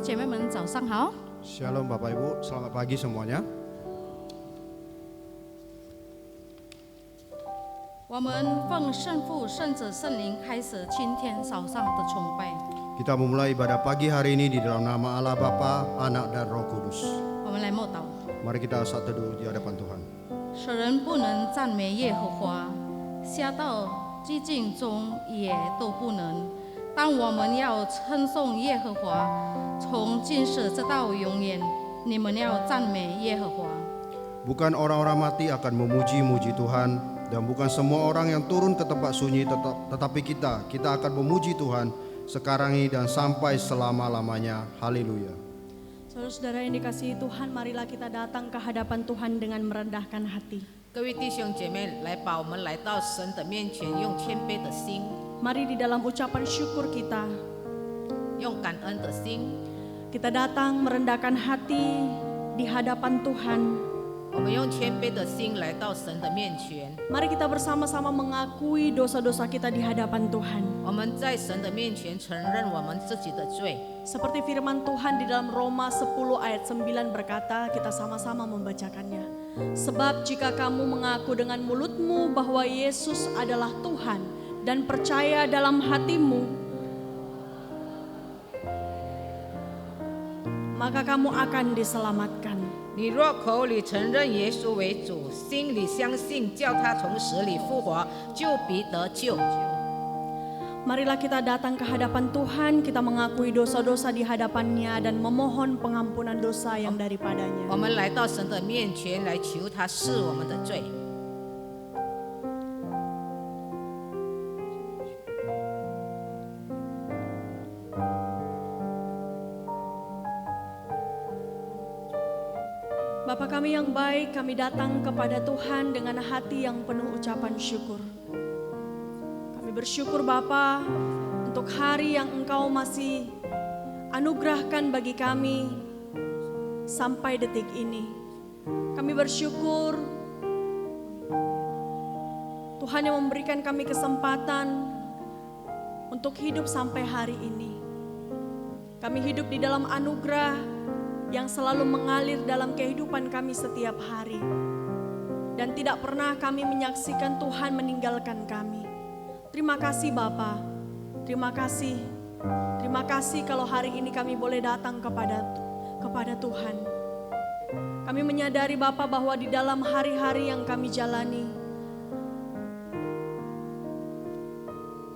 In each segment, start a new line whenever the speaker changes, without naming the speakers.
姐妹们早上好。
Shalom Bapak Ibu, selamat pagi semuanya.
我们奉圣父、圣子、圣灵开始今天早上的崇拜。
Kita memulai ibadah pagi hari ini di dalam nama Allah Bapa, Anak dan Roh Kudus.
我们来默祷。
Mari kita saat teduh di hadapan Tuhan.
使人不能赞美耶和华，下到寂静中也都不能。但我们要称颂耶和华，从今世直到永远。你们要赞美耶和华。
Bukan orang-orang mati akan memuji-muji Tuhan, dan bukan semua orang yang turun ke tempat sunyi, tetapi kita akan memuji Tuhan sekarang ini dan sampai selama-lamanya. Haleluya.
Saudara-saudara yang dikasihi Tuhan, marilah kita datang ke hadapan Tuhan dengan merendahkan hati.
各位弟兄姐妹，来把我们来到神的面前，用谦卑的心，
Mari di dalam ucapan syukur kita,
用感恩的心，
kita datang merendahkan hati di hadapan Tuhan.
我们用谦卑的心来到神的面前。
Mari kita bersama-sama mengakui dosa-dosa kita di hadapan Tuhan.
我们在神的面前承认我们自己的罪，
Seperti firman Tuhan di dalam Roma 10 ayat 9 berkata, kita sama-sama membacakannya. Sebab jika kamu mengaku dengan mulutmu bahwa Yesus adalah Tuhan dan percaya dalam hatimu, maka kamu akan diselamatkan.
你若口里承认耶稣为主，心里相信叫他从死里复活，就必得救。
Marilah kita datang ke hadapan Tuhan, kita mengakui dosa-dosa di hadapannya dan memohon pengampunan dosa yang daripadanya.
我们来到神的面前，来求他释我们的罪。
Bapa kami yang baik, kami datang kepada Tuhan dengan hati yang penuh ucapan syukur. Kami bersyukur Bapa untuk hari yang Engkau masih anugerahkan bagi kami sampai detik ini. Kami bersyukur Tuhan yang memberikan kami kesempatan untuk hidup sampai hari ini. Kami hidup di dalam anugerah yang selalu mengalir dalam kehidupan kami setiap hari. Dan tidak pernah kami menyaksikan Tuhan meninggalkan kami. Terima kasih Bapa. Terima kasih. Terima kasih kalau hari ini kami boleh datang kepada Tuhan. Kami menyadari Bapa bahwa di dalam hari-hari yang kami jalani,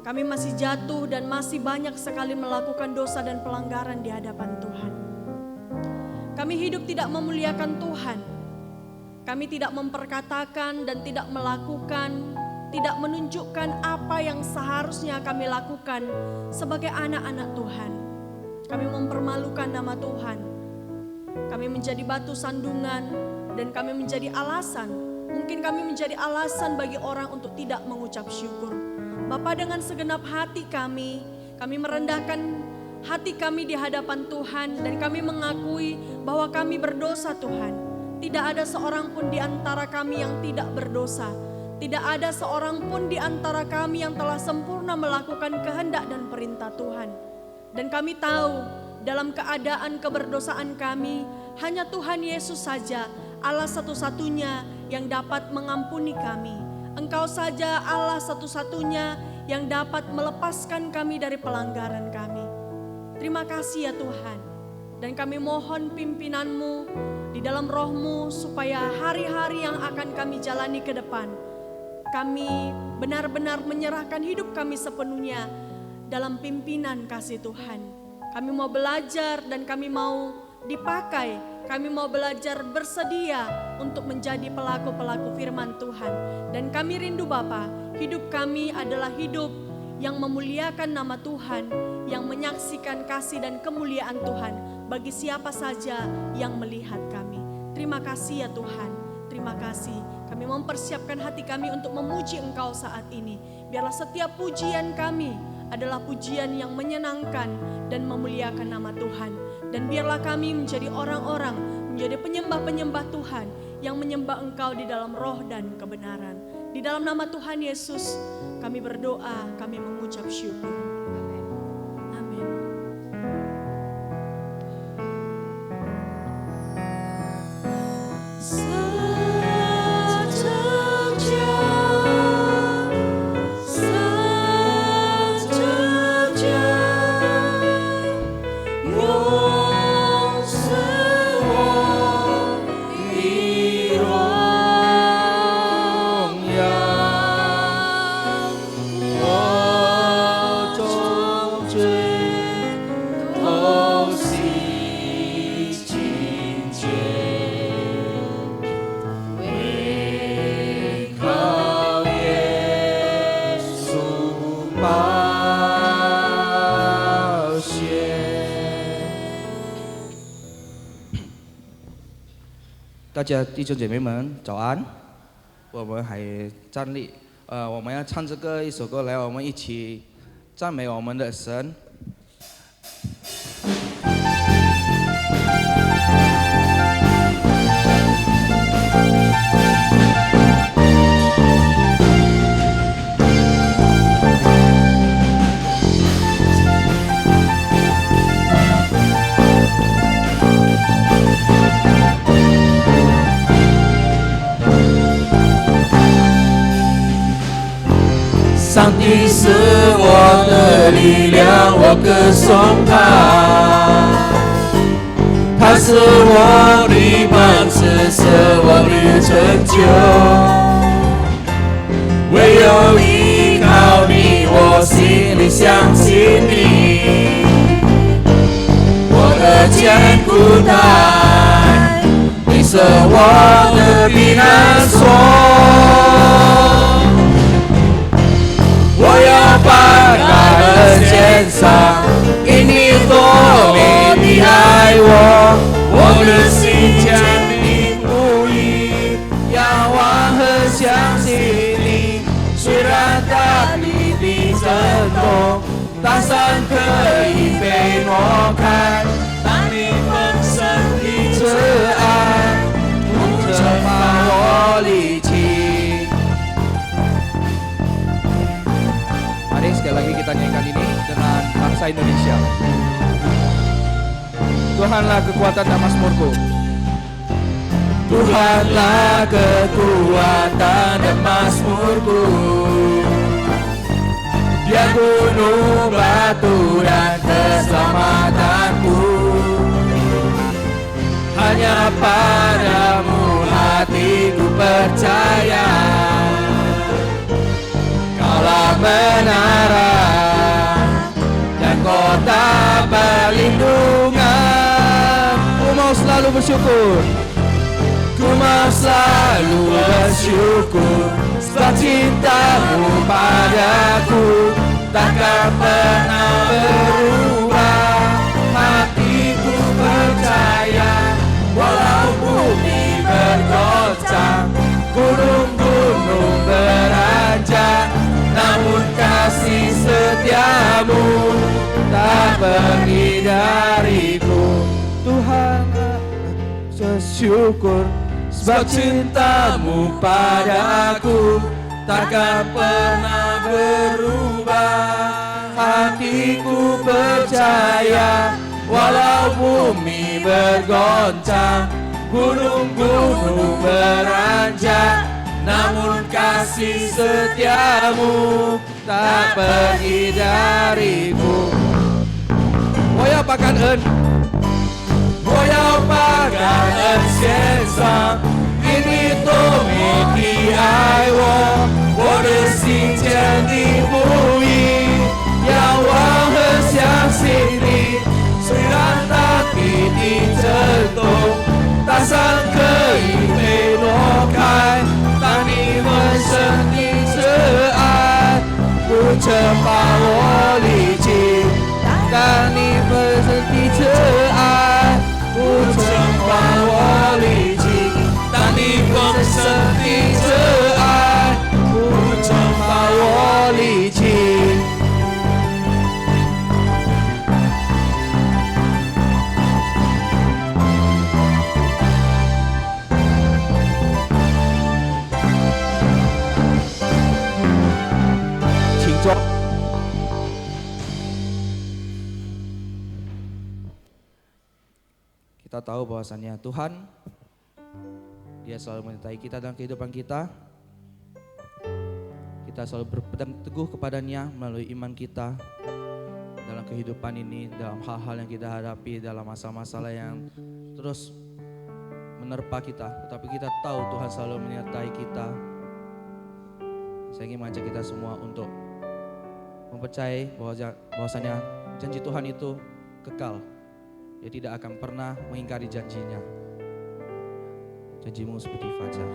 kami masih jatuh dan masih banyak sekali melakukan dosa dan pelanggaran di hadapan Tuhan. Kami hidup tidak memuliakan Tuhan. Kami tidak memperkatakan dan tidak melakukan, tidak menunjukkan apa yang seharusnya kami lakukan sebagai anak-anak Tuhan. Kami mempermalukan nama Tuhan. Kami menjadi batu sandungan dan kami menjadi alasan. Mungkin kami menjadi alasan bagi orang untuk tidak mengucap syukur. Bapa, dengan segenap hati kami merendahkan hati kami di hadapan Tuhan dan kami mengakui bahwa kami berdosa Tuhan. Tidak ada seorang pun di antara kami yang tidak berdosa. Tidak ada seorang pun di antara kami yang telah sempurna melakukan kehendak dan perintah Tuhan. Dan kami tahu dalam keadaan keberdosaan kami, hanya Tuhan Yesus saja Allah satu-satunya yang dapat mengampuni kami. Engkau saja Allah satu-satunya yang dapat melepaskan kami dari pelanggaran kami. Terima kasih ya Tuhan. Dan kami mohon pimpinan-Mu di dalam roh-Mu supaya hari-hari yang akan kami jalani ke depan, kami benar-benar menyerahkan hidup kami sepenuhnya dalam pimpinan kasih Tuhan. Kami mau belajar dan kami mau dipakai. Kami mau belajar bersedia untuk menjadi pelaku-pelaku firman Tuhan. Dan kami rindu Bapa, hidup kami adalah hidup yang memuliakan nama Tuhan, yang menyaksikan kasih dan kemuliaan Tuhan bagi siapa saja yang melihat kami. Terima kasih ya Tuhan, terima kasih. Kami mempersiapkan hati kami untuk memuji Engkau saat ini. Biarlah setiap pujian kami adalah pujian yang menyenangkan dan memuliakan nama Tuhan. Dan biarlah kami menjadi orang-orang, menjadi penyembah-penyembah Tuhan yang menyembah Engkau di dalam roh dan kebenaran. Di dalam nama Tuhan Yesus kami berdoa, kami mengucap syukur. Amin.
大家弟兄姐妹们早安，我们还站立，我们要唱这个一首歌来，我们一起赞美我们的神。
上帝是我的力量，我歌颂他。他是我的帮持，是我的成就。唯有依靠你，我心里相信你。我的坚固台，你是我的避难所。我要把感恩献上，因你多美的爱我，我的心坚定不移，仰望和相信你。虽然大地的震动，大山可以被挪开，但你丰盛的慈爱不曾把我离弃。
Sekali lagi kita nyanyikan ini dengan bangsa Indonesia. Tuhanlah kekuatan dan mazmurku.
Tuhanlah kekuatan dan mazmurku. Dia gunung batu dan keselamatanku. Hanya padamu hatiku percaya. Kaulah menara dan kota perlindungan.
Ku mau selalu bersyukur.
Ku mau selalu bersyukur, sebab cintamu padaku takkan pernah berubah. Hatiku percaya, walau bumi bergoncang, gunung-gunung beranjak, namun kasih setiamu tak pergi dariku.
Tuhan,
bersyukur, sebab cintamu padaku takkan pernah berubah. Hatiku percaya, walau bumi bergoncang, gunung-gunung beranjak, namun kasih setiamu tak pergi dariku.
我要把感恩，
我要把感恩献上，因你多美的爱我，我的心坚定不移，仰望和相信你。虽然大地的震动，大山可以被挪开，但你丰盛的慈爱不曾把我离弃。但你丰盛的慈爱不曾把我离弃，但你丰盛的慈爱不曾把我离弃。
请坐。Kita tahu bahwasannya Tuhan, Dia selalu menyertai kita dalam kehidupan kita. Kita selalu berpegang teguh kepadanya melalui iman kita dalam kehidupan ini, dalam hal-hal yang kita hadapi, dalam masalah-masalah yang terus menerpa kita. Tetapi kita tahu Tuhan selalu menyertai kita. Saya ingin mengajak kita semua untuk mempercayai bahwasanya janji Tuhan itu kekal. Dia tidak akan pernah mengingkari janjinya. Janjimu seperti fajar.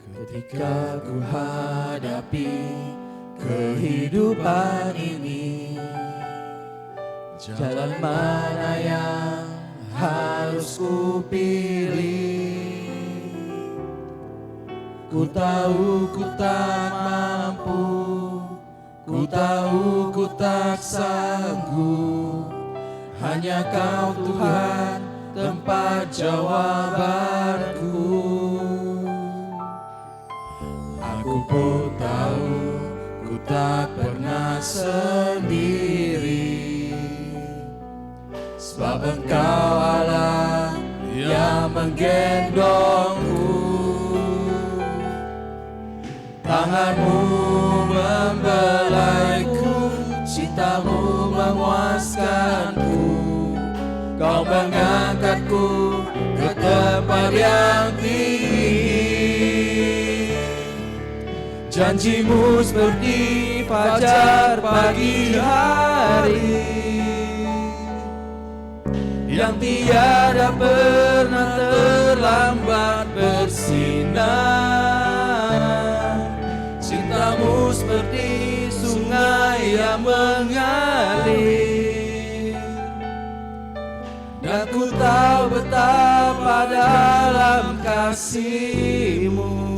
Ketika ku hadapi kehidupan ini, jalan mana yang harus ku pilih. Ku tahu ku tak mampu, ku tahu ku tak sanggup. Hanya Kau Tuhan tempat jawabanku. Aku pun tahu ku tak pernah sendiri, sebab Engkau Allah yang menggendongku. Tangan-Mu membelaiku, cinta-Mu memuaskanku. Kau mengangkatku ke tempat yang tinggi. Janji-Mu seperti fajar pagi hari, yang tiada pernah terlambat bersinar. Cinta-Mu seperti sungai yang mengalir, dan ku tahu betapa dalam kasih-Mu.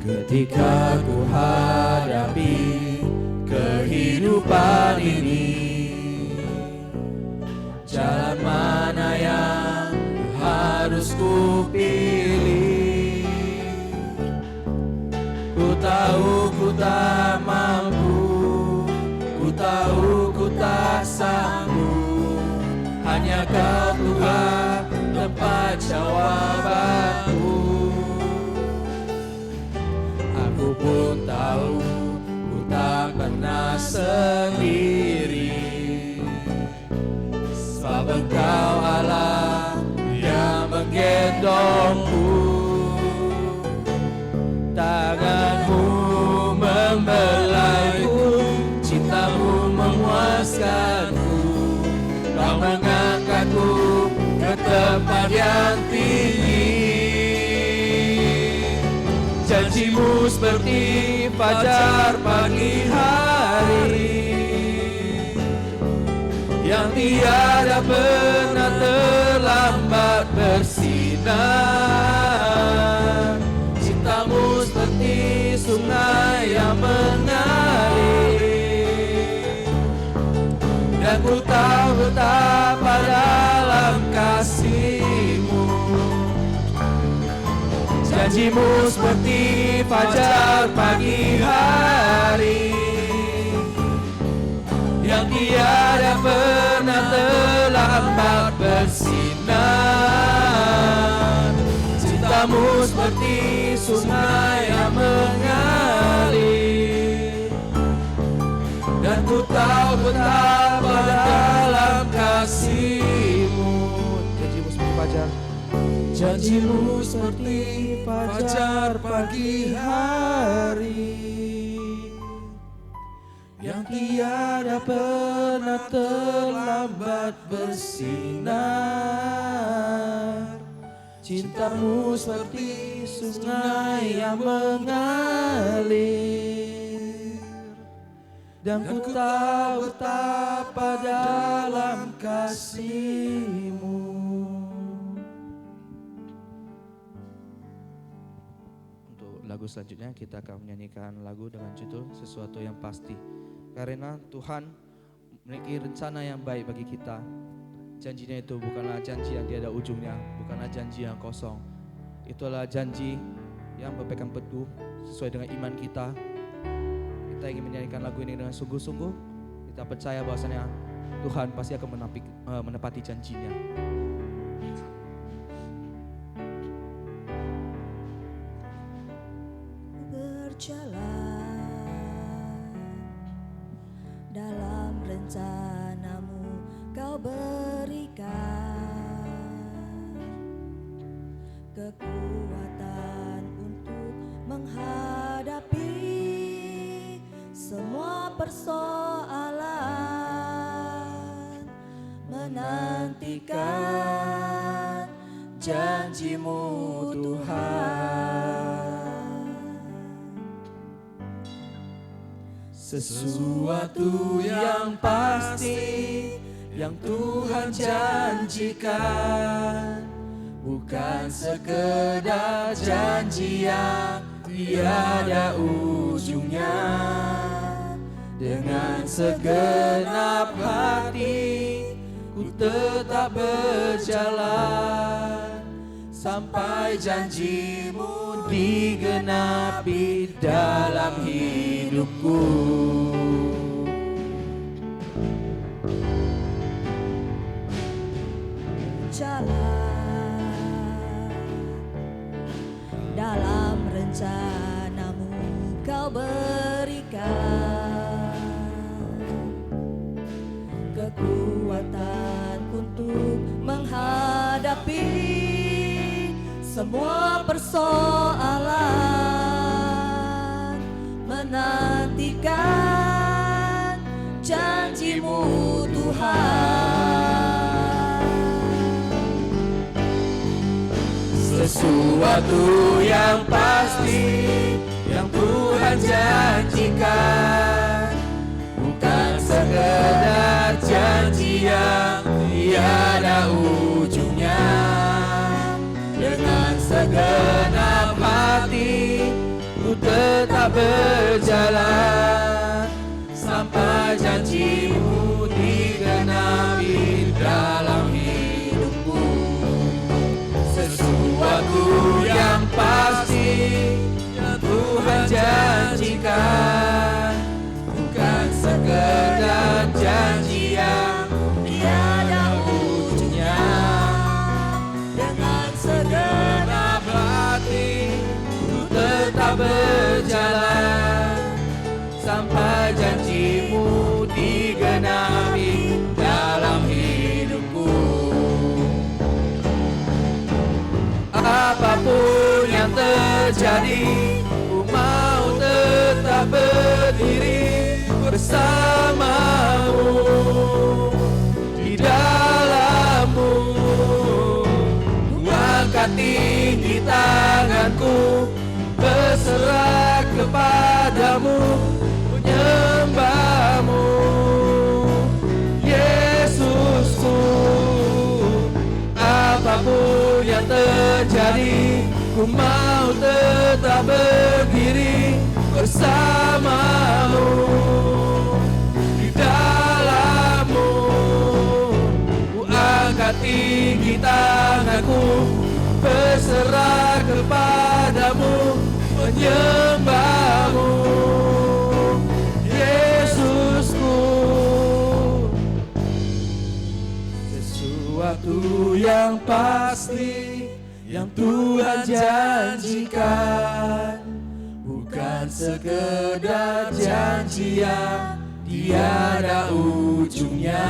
Ketika ku hadapi kehidupan ini, jalan mana yang harus ku pilih. Ku tahu ku tak mampu, ku tahu ku tak sanggup. Hanya Kau Tuhan tempat jawabanku. Aku pun tahu ku tak pernah sendiri, sebab Engkau Allah yang menggendongku. Tangan-Mu membelaiku, cinta-Mu memuaskanku. Kau mengangkatku ke tempat yang tinggi. Janji-Mu seperti fajar pagi hari, yang tiada pernah terlambat bersinar. Cinta-Mu seperti sungai yang mengalir, dan ku tahu betapa dalam kasih-Mu. Janji-Mu seperti fajar pagi hari, yang tiada pernah terlambat bersinar. Cinta-Mu seperti sungai yang mengalir, dan ku tahu betapa dalam kasih-Mu. Janji-Mu seperti fajar, janji-Mu seperti fajar pagi hari, yang tiada pernah terlambat bersinar. Cinta-Mu seperti sungai yang mengalir, dan ku tahu betapa dalam kasih-Mu.
Lagu selanjutnya kita akan menyanyikan lagu dengan judul Sesuatu Yang Pasti. Karena Tuhan memiliki rencana yang baik bagi kita. Janjinya itu bukanlah janji yang tiada ujungnya, bukanlah janji yang kosong. Itulah janji yang berpegang teguh sesuai dengan iman kita. Kita ingin menyanyikan lagu ini dengan sungguh-sungguh. Kita percaya bahwasanya Tuhan pasti akan menepati janjinya.
Berjalan dalam rencana-Mu, Kau berikan kekuatan untuk menghadapi semua persoalan, menantikan janji-Mu Tuhan.
sesuatu yang pasti yang Tuhan janjikan, bukan sekedar janji yang tiada ujungnya. Dengan segenap hati ku tetap berjalan sampai janjimu digenapi dalam hidupku.
Jalan dalam rencanamu kau berikan kekuatan untuk menghadapi semua persoalan, menantikan janjimu Tuhan.
Sesuatu yang pasti yang Tuhan janjikan, bukan sekedar janji yang tiada ujungnya. Dengan segenap hati ku tetap berjalan sampai janjimu digenapi dalam hidupku. Sesuatu yang pasti yang Tuhan janjikan, bukan sekedar janji yang tiada ujungnya. Dengan segenap hati ku tetap berjalan sampai janjimu digenapi dalam hidupku. Apapun yang terjadi, ku mau tetap berdiri bersamamu di dalammu. Ku angkat tinggi tanganku, berserah kepadamu, menyembahmu Yesusku. Apapun yang terjadi, ku mau tetap berdiri bersamamu di dalammu. Ku angkat tinggi tanganku, berserah kepadamu, menyembahmu Yesusku. Sesuatu yang pasti yang Tuhan janjikan, bukan sekedar janji yang tiada ujungnya.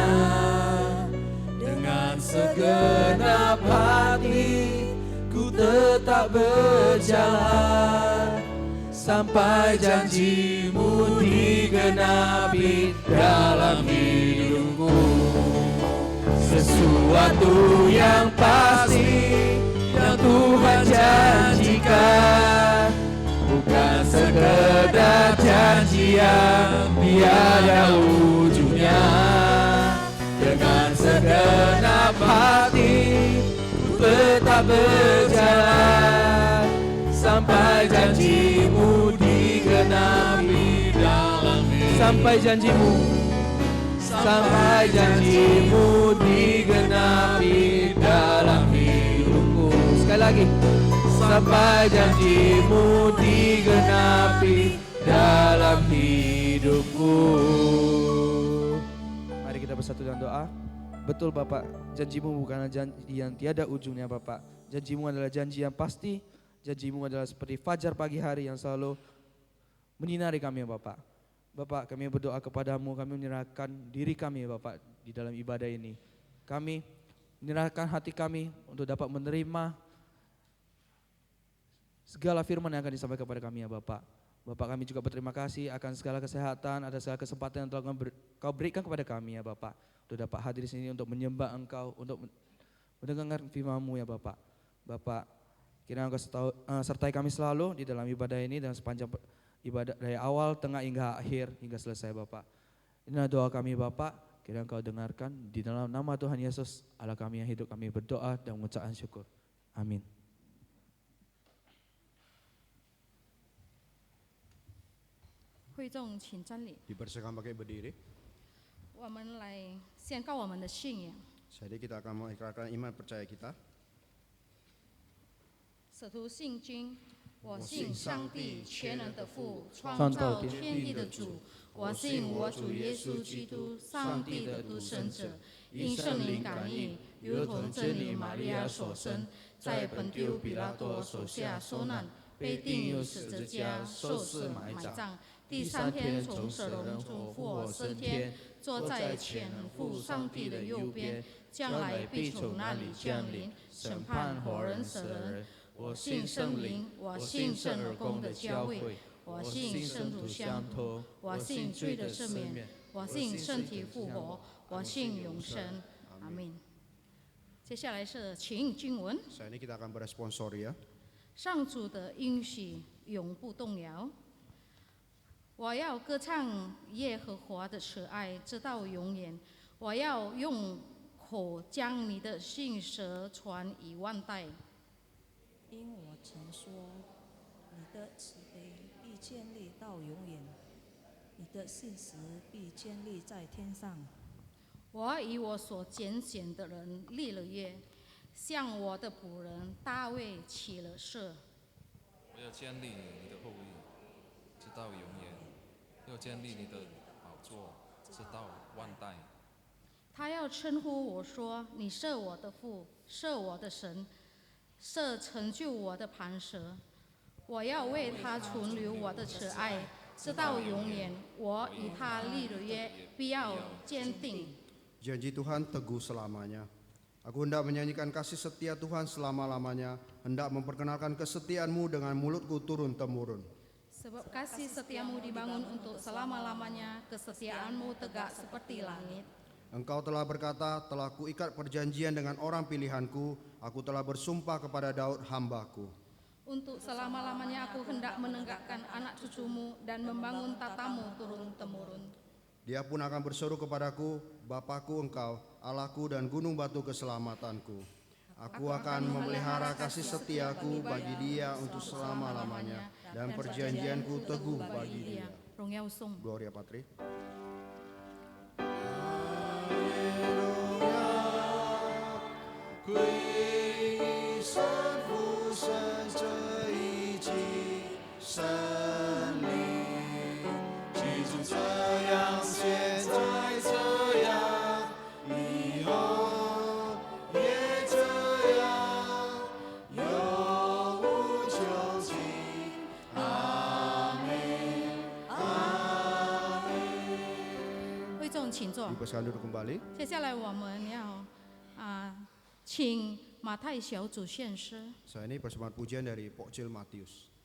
Dengan segenap hati ku tetap berjalan sampai janjimu digenapi dalam hidupku. Sesuatu yang pasti yang Tuhan janjikan, bukan sekedar janji yang tiada ujungnya. Dengan segenap hati ku tetap berjalan sampai janjimu digenapi dalam hidupku. Sampai janjimu digenapi dalam hidupku. Sekali lagi, sampai janjimu digenapi dalam hidupku.
Mari kita bersatu dalam doa. Betul Bapak, janjimu bukanlah janji yang tiada ujungnya Bapak. Janjimu adalah janji yang pasti. Janjimu adalah seperti fajar pagi hari yang selalu menyinari kami ya Bapak. Bapak, kami berdoa kepadamu, kami menyerahkan diri kami ya Bapak di dalam ibadah ini. Kami menyerahkan hati kami untuk dapat menerima segala firman yang akan disampaikan kepada kami ya Bapak. Bapak, kami juga berterima kasih akan segala kesehatan, ada segala kesempatan yang telah Kau berikan kepada kami ya Bapak. Untuk dapat hadir di sini untuk menyembah Engkau, untuk mendengarkan firman-Mu ya Bapak. Bapak, kiranya Engkau sertai kami selalu di dalam ibadah ini dan sepanjang ibadah dari awal, tengah hingga akhir, hingga selesai Bapak. Inilah doa kami Bapak, kiranya Engkau dengarkan. Di dalam nama Tuhan Yesus, Allah kami yang hidup, kami berdoa dan mengucapkan syukur. Amin.
会众请站立，
Dipersilakan pakai berdiri.
我们来宣告我们的信仰。
Jadi kita akan mengikrarkan iman percaya kita.
使徒信经，我信上帝全能的父，
创
创
造天
造天地的主。我信我主耶稣基督，上帝的独生者，因圣灵感应，如同真理玛利亚所生，在本丢比拉多手下受难，被钉入十字架，受死埋葬。第3天从死人中复活升天，坐在全能父上帝的右边，将来必从那里降临，审判活人死人。我信圣灵，我信圣而公的教会，我信圣徒相托，我信罪的赦免，我信身体复活，我信永生。阿门。接下来是请经文，
Saat ini kita akan beresponsori ya.
上主的应许永不动摇。我要歌唱耶和华的慈爱，直到永远。我要用口将你的信实传以万代。
因我曾说，你的慈悲必建立到永远，你的信实必建立在天上。
我以我所拣选的人立了约，向我的仆人大卫起了誓。
我要建立你的后裔，直到永远；要建立你的宝座，直到万代。
他要称呼我说：“你是我的父，是我的神，是成就我的磐石。”我要为他存留我的慈爱，直到永远。我与他立了约，必要坚定。
Janji Tuhan teguh selamanya. Aku hendak menyanyikan kasih setia Tuhan selama-lamanya, hendak memperkenalkan kesetiaanmu dengan mulutku turun-temurun.
Sebab kasih setiamu dibangun untuk selama-lamanya, kesetiaanmu tegak seperti langit.
Engkau telah berkata, telah kuikat perjanjian dengan orang pilihanku, aku telah bersumpah kepada Daud hambaku.
Untuk selama-lamanya aku hendak menegakkan anak cucumu dan membangun tatamu turun-temurun.
Dia pun akan berseru kepadaku, Bapakku engkau, Allahku dan gunung batu keselamatanku. Aku akan memelihara kasih setiaku bagi dia untuk selama-lamanya, dan perjanjianku teguh bagi dia.
荣耀颂。
Gloria Patri. Dipersilakan duduk kembali.
接下来我们要请马太小组献诗。
Saya ini persembahan pujian dari Pokcil Matius.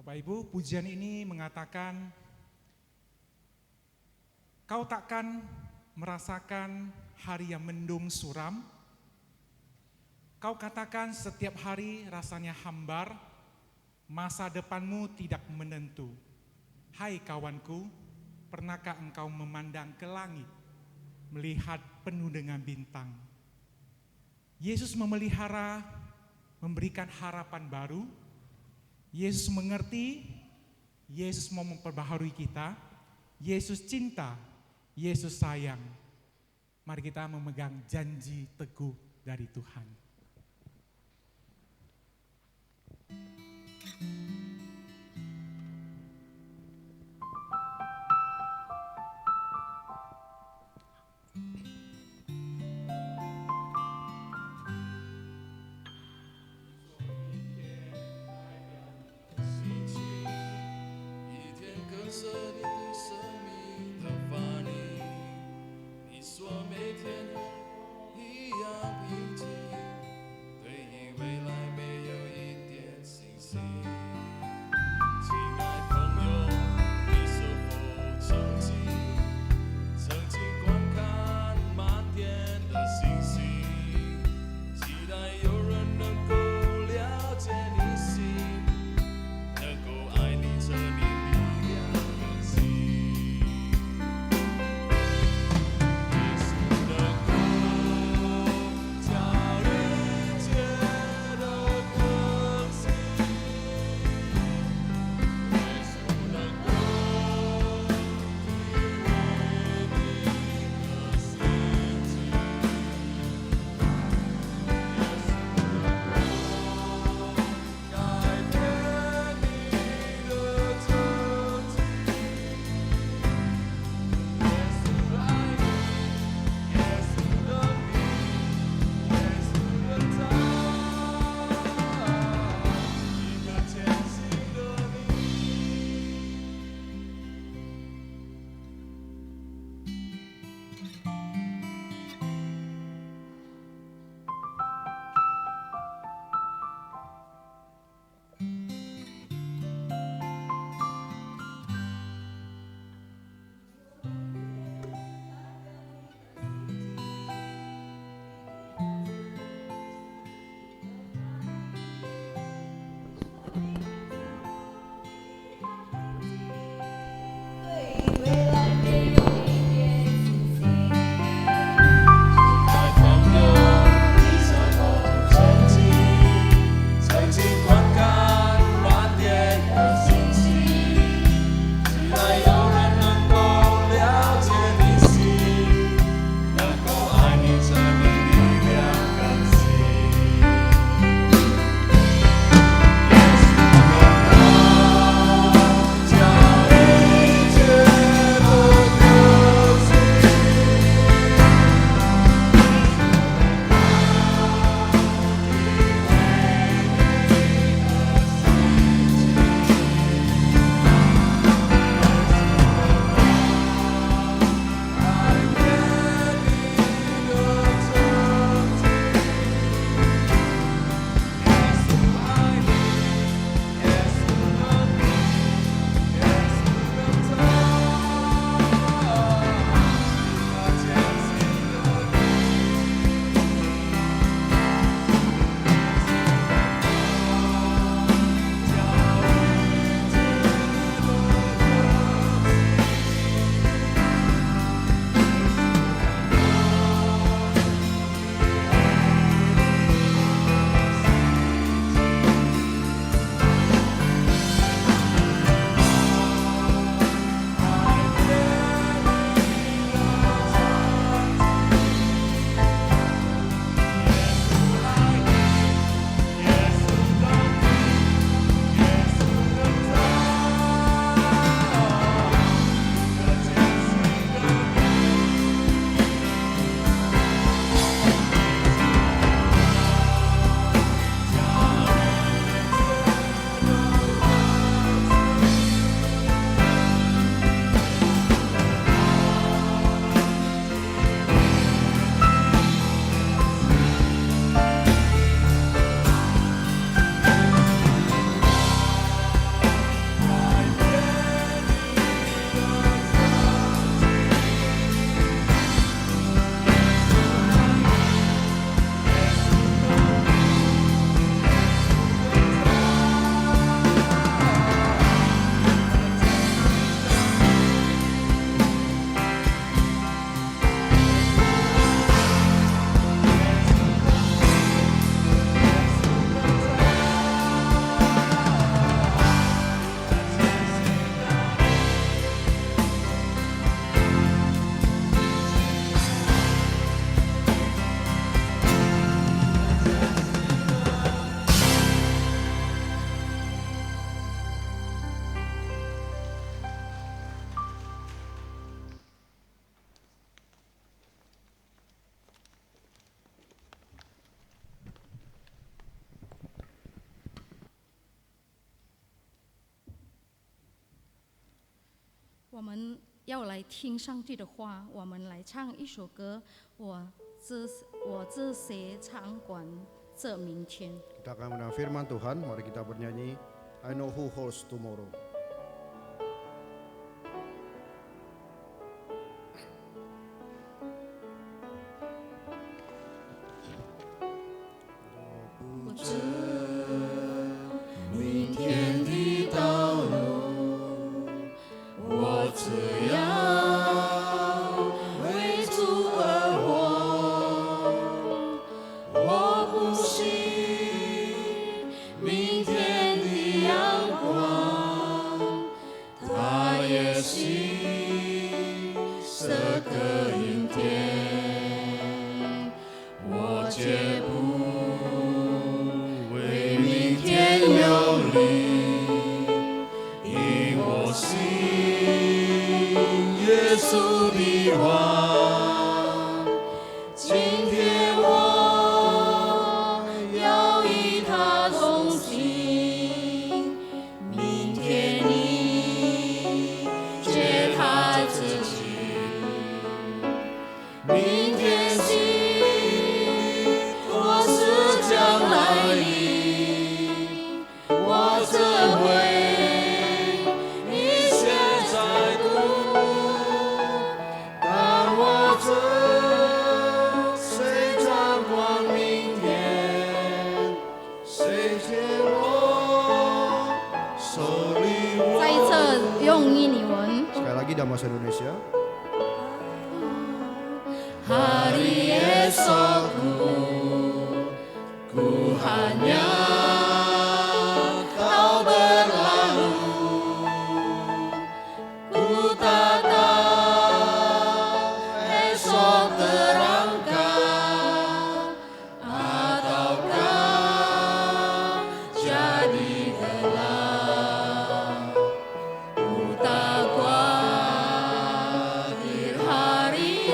Bapak Ibu, pujian ini mengatakan, kau takkan merasakan hari yang mendung suram. Kau katakan setiap hari rasanya hambar, masa depanmu tidak menentu. Hai kawanku, pernahkah engkau memandang ke langit, melihat penuh dengan bintang? Yesus memelihara, memberikan harapan baru. Yesus mengerti, Yesus mau memperbaharui kita, Yesus cinta, Yesus sayang. Mari kita memegang janji teguh dari Tuhan.
我们要来听上帝的话，我们来唱一首歌。我这些场馆这明天。
Kita akan mendengar firman Tuhan. Mari kita bernyanyi I Know Who Holds Tomorrow. Dalam bahasa Indonesia.
Hari esokku, ku hanya kau berlalu, ku tatap esok terangkat, ataukah jadi gelap, ku tak kuat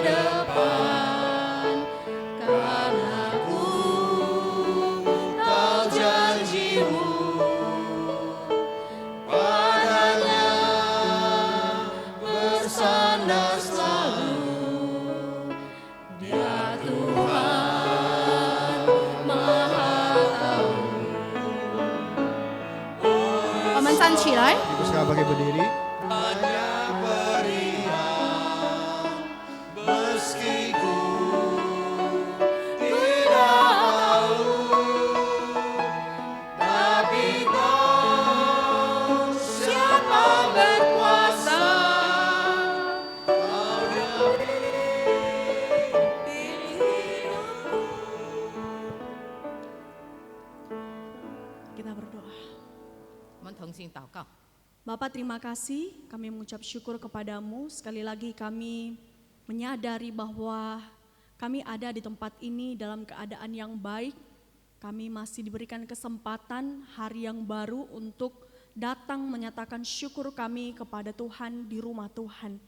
depan, karena ku tahu janjimu padanya bersandar selalu. Dia Tuhan Maha Tahu.
我们站起来。
Kita sekarang bagi berdiri.
Bapak, terima kasih, kami mengucap syukur kepadamu. Sekali lagi kami menyadari bahwa kami ada di tempat ini dalam keadaan yang baik. Kami masih diberikan kesempatan hari yang baru untuk datang menyatakan syukur kami kepada Tuhan di rumah Tuhan.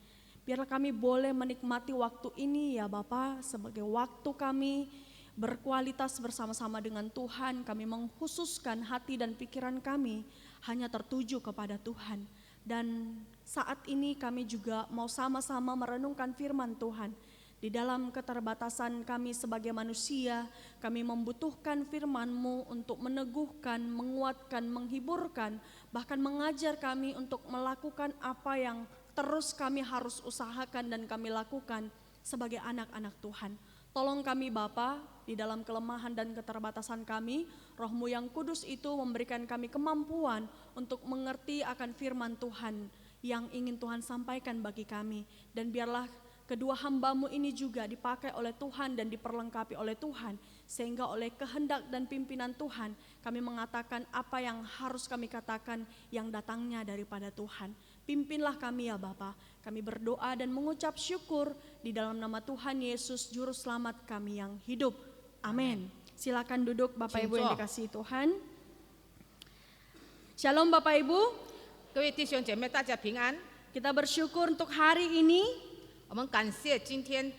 Biarlah kami boleh menikmati waktu ini ya Bapak, sebagai waktu kami berkualitas bersama-sama dengan Tuhan. Kami mengkhususkan hati dan pikiran kami hanya tertuju kepada Tuhan. Dan saat ini kami juga mau sama-sama merenungkan firman Tuhan. Di dalam keterbatasan kami sebagai manusia, kami membutuhkan firman-Mu untuk meneguhkan, menguatkan, menghiburkan, bahkan mengajar kami untuk melakukan apa yang terus kami harus usahakan dan kami lakukan sebagai anak-anak Tuhan. Tolong kami Bapa, di dalam kelemahan dan keterbatasan kami, Roh-Mu yang kudus itu memberikan kami kemampuan untuk mengerti akan firman Tuhan yang ingin Tuhan sampaikan bagi kami. Dan biarlah kedua hamba-Mu ini juga dipakai oleh Tuhan dan diperlengkapi oleh Tuhan. Sehingga oleh kehendak dan pimpinan Tuhan, kami mengatakan apa yang harus kami katakan yang datangnya daripada Tuhan. Pimpinlah kami ya Bapa. Kami berdoa dan mengucap syukur di dalam nama Tuhan Yesus Juru Selamat kami yang hidup. Amin. Silakan duduk Bapak Ibu yang dikasihi Tuhan. Shalom Bapak Ibu.
各位弟兄姐妹，大家平安。
Kita bersyukur untuk hari ini.
我们感谢今天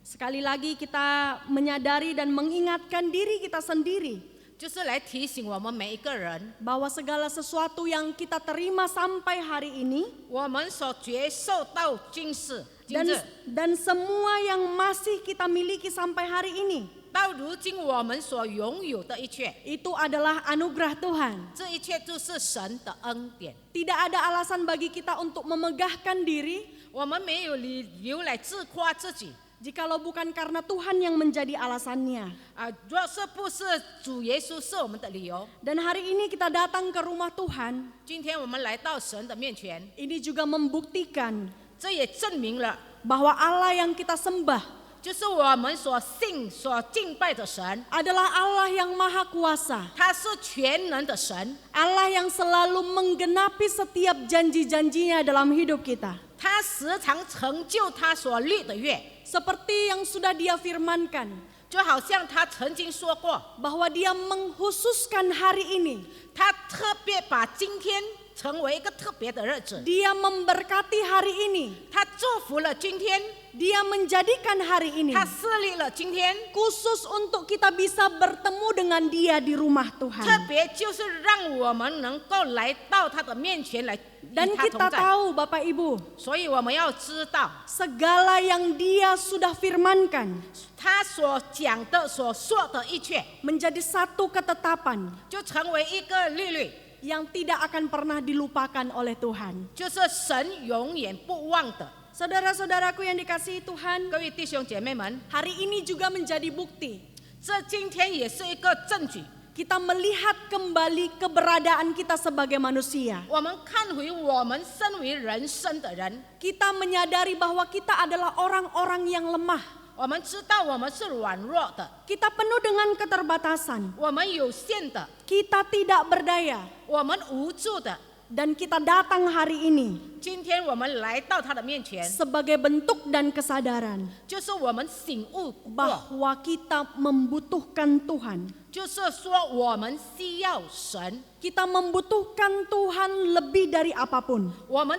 Sekali lagi kita menyadari dan mengingatkan diri kita sendiri.
就是来提醒我们每一个人，
bahwa segala sesuatu yang kita terima sampai hari ini
我们所接受到今世，今日
dan semua yang masih kita miliki sampai hari ini
到如今我们所拥有的一切，
itu adalah anugerah Tuhan.
这一切就是神的恩典。
Tidak ada alasan bagi kita untuk memegahkan diri
我们没有理由来自夸自己
jikalau bukan karena Tuhan yang menjadi alasannya.
啊，若是不是主耶稣是我们的理由，
Dan hari ini kita datang ke rumah Tuhan,
今天我们来到神的面前，
ini juga membuktikan
这也证明了，
bahwa Allah yang kita sembah
就是我们所信、所敬拜的神，
adalah Allah yang maha kuasa.
他是全能的神，
Allah yang selalu menggenapi setiap janji-janjinya dalam hidup kita.
他时常成就他所立的约，
Seperti yang sudah dia firmankan,
就好像他曾经说过，
bahwa dia mengkhususkan hari ini.
他特别把今天成为一个特别的日子，
Dia memberkati hari ini.
他祝福了今天，
Dia menjadikan hari ini
他设立了今天，
khusus untuk kita bisa bertemu dengan dia di rumah
特
Tuhan.
别就是让我们能够来到他的面前来与
Dan
他
kita
同在，
tahu Bapak Ibu,
所以我们要知道
segala yang dia sudah firmankan
他所讲的、所说的一切，
menjadi satu ketetapan
就成为一个律律，
yang tidak akan pernah dilupakan oleh Tuhan.
就是神永远不忘的。
Saudara-saudaraku yang dikasihi Tuhan,
各位弟兄姐妹们，
hari ini juga menjadi bukti
这今天也是一个证据，
kita melihat kembali keberadaan kita sebagai manusia.
我们看回我们身为人生的人，
Kita menyadari bahwa kita adalah orang-orang yang lemah.
我们知道我们是软弱的，
Kita penuh dengan keterbatasan.
我们有限的，
Kita tidak berdaya.
我们无助的。
Dan kita datang hari ini
今天我们来到他的面前，
sebagai bentuk dan kesadaran
就是我们醒悟过，
bahwa kita membutuhkan Tuhan.
就是说我们需要神，
Kita membutuhkan Tuhan lebih dari apapun.
我们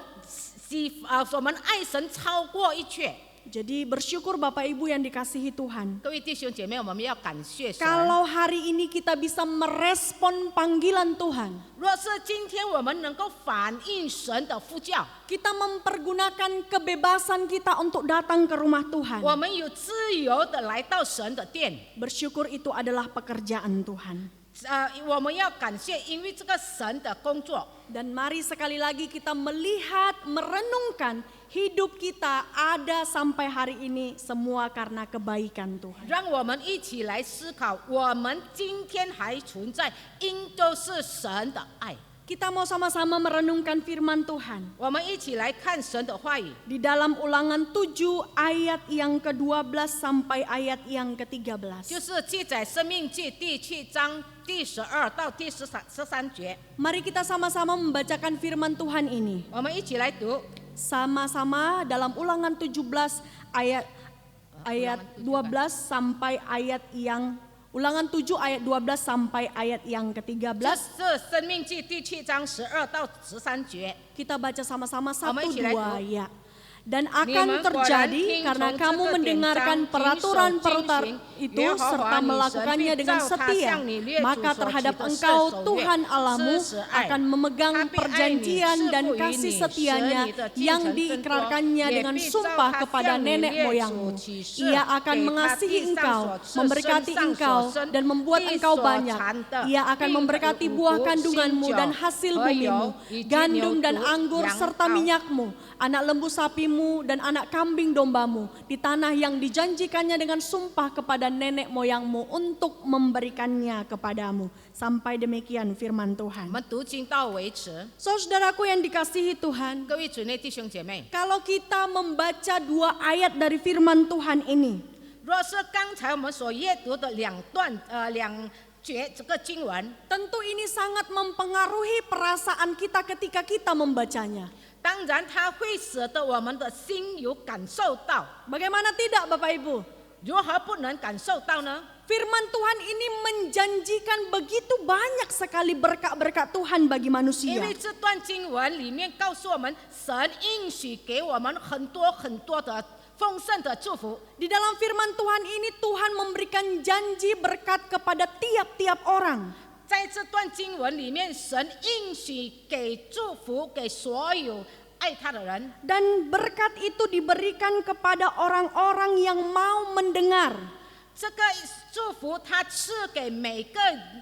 我们爱神超过一切。
Jadi bersyukur Bapak Ibu yang dikasihi Tuhan.
各位弟兄姐妹，我们要感谢神。
Kalau hari ini kita bisa merespon panggilan Tuhan,
若是今天我们能够反映神的呼叫，
kita mempergunakan kebebasan kita untuk datang ke rumah Tuhan.
我们有自由的来到神的殿。
Bersyukur itu adalah pekerjaan Tuhan.
我们要感谢，因为这个神的工作。
Dan mari sekali lagi kita melihat, merenungkan hidup kita ada sampai hari ini semua karena kebaikan Tuhan.
让我们一起来思考，我们今天还存在，因都是神的爱。
Kita mau sama-sama merenungkan firman Tuhan.
我们一起来看神的话语，
Di dalam Ulangan 7 ayat yang ke-12 sampai ayat yang ke-13.
就是记载《生命记》第7章第12到第13节。
Mari kita sama-sama membacakan firman Tuhan ini.
我们一起来读。
Sama-sama dalam Ulangan 17 ayat 12 sampai ayat yang Ulangan 7 ayat 12 sampai ayat yang
这
ke-13.
是《生命记》第7章12到13节。
Kita baca sama-sama 1,
Mama, isi lagi.
2 ya. Dan
Ni
akan terjadi
mengkuaran
karena
king
kamu
chong
mendengarkan
tentang
peraturan
king
peraturan
shou
itu
jing,
serta
Yehova ni
melakukannya
Shen
dengan
Zhao Ta
setia,
Xiang Ni Lue
maka
Zu
terhadap
Shou Qi
engkau
De Shou
Tuhan
Yue,
Allahmu
Si Si Ai.
akan memegang
Tapi Ai
perjanjian
Ni,
dan
Si Fu Yi
kasih
Ni,
setianya
Shi Ni De Jing
yang
Chen
diikrarkannya
Zhen Guo,
dengan
Ye Bi
sumpah
Zhao Ta
kepada
Xiang Ni
nenek
Lue
moyangmu.
Zu Qi Shi,
Ia akan
Ge Ta
mengasihi
Di
engkau,
Sang Suo
memberkati
Shen Sang
engkau
Suo Shen,
dan membuat
Di
engkau
Suo
banyak.
Chan De,
Ia akan
Bing
memberkati
Yu
buah
Gu,
kandunganmu
Xin
dan
Jiao,
hasil
He
bumimu,
You, Yi Jin
gandum
Niu
dan
Tu,
anggur
Yang
serta
Ao.
minyakmu, anak lembu sapimu dan anak kambing dombamu di tanah yang dijanjikannya dengan sumpah kepada nenek moyangmu untuk memberikannya kepadamu. Sampai demikian firman
我
Tuhan.
们读经到为止。
Saudaraku yang dikasihi Tuhan,
各位主内弟兄姐妹，
kalau kita membaca 2 ayat dari firman Tuhan ini,
若是刚才我们所阅读的两节这个经文，
tentu ini sangat mempengaruhi perasaan kita ketika kita membacanya.
当然它会使得我们的心有感受到。
Bagaimana tidak Bapak Ibu?
如何不能感受到呢？
Firman Tuhan ini menjanjikan begitu banyak sekali berkat-berkat Tuhan bagi
因
manusia.
为这段经文里面告诉我们，神应许给我们很多很多的丰盛的祝福。
Di dalam firman Tuhan ini Tuhan memberikan janji berkat kepada tiap-tiap orang.
在这段经文里面，神应许给祝福给所有爱他的人，
Dan berkat itu diberikan kepada orang-orang yang mau mendengar.
这个祝福他赐给每个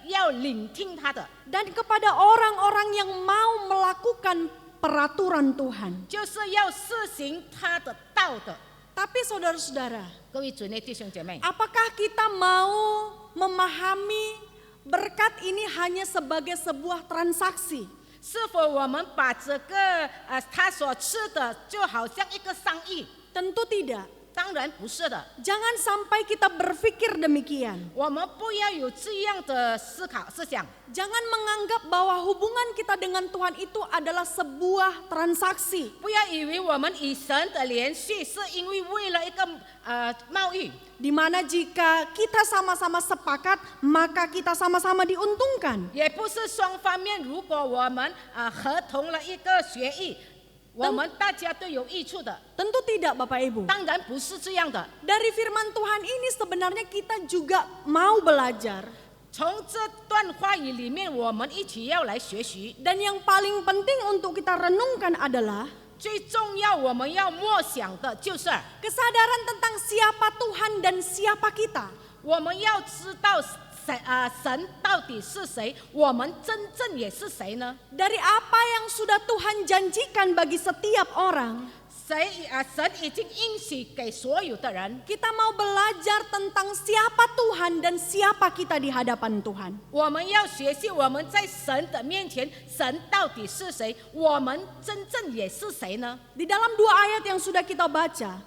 要聆听他的，
Dan kepada orang-orang yang mau melakukan peraturan Tuhan.
就是要施行他的道的。
Tapi saudara-saudara,
各位主内弟兄姐妹，
apakah kita mau memahami berkat ini hanya sebagai sebuah transaksi?
是否我们把这个他所赐的就好像一个商议？
Tentu tidak.
当然不是的，
Jangan sampai kita berpikir demikian.
我们不要有这样的思想。
Jangan menganggap bahwa hubungan kita dengan Tuhan itu adalah sebuah transaksi.
不要以为我们与神的联系是因为为了一个贸易，
Di mana jika kita sama-sama sepakat, maka kita sama-sama diuntungkan.
也不是双方面。如果我们合同了一个协议，我们大家都有益处的。
Tentu tidak Bapak Ibu.
当然不是这样的。
Dari firman Tuhan ini sebenarnya kita juga mau belajar.
从这段话语里面，我们一起要来学习。
Dan yang paling penting untuk kita renungkan adalah
最重要，我们要默想的就是，
kesadaran tentang siapa Tuhan dan siapa kita.
我们要知道神到底是谁，我们真正也是谁呢？
Dari apa yang sudah Tuhan janjikan bagi setiap orang,
神已经应许给所有的人。
kita mau belajar tentang siapa Tuhan dan siapa kita di hadapan Tuhan.
我们要学习我们在神的面前，神到底是谁？我们真正也是谁呢？
Di dalam 2 ayat yang sudah kita baca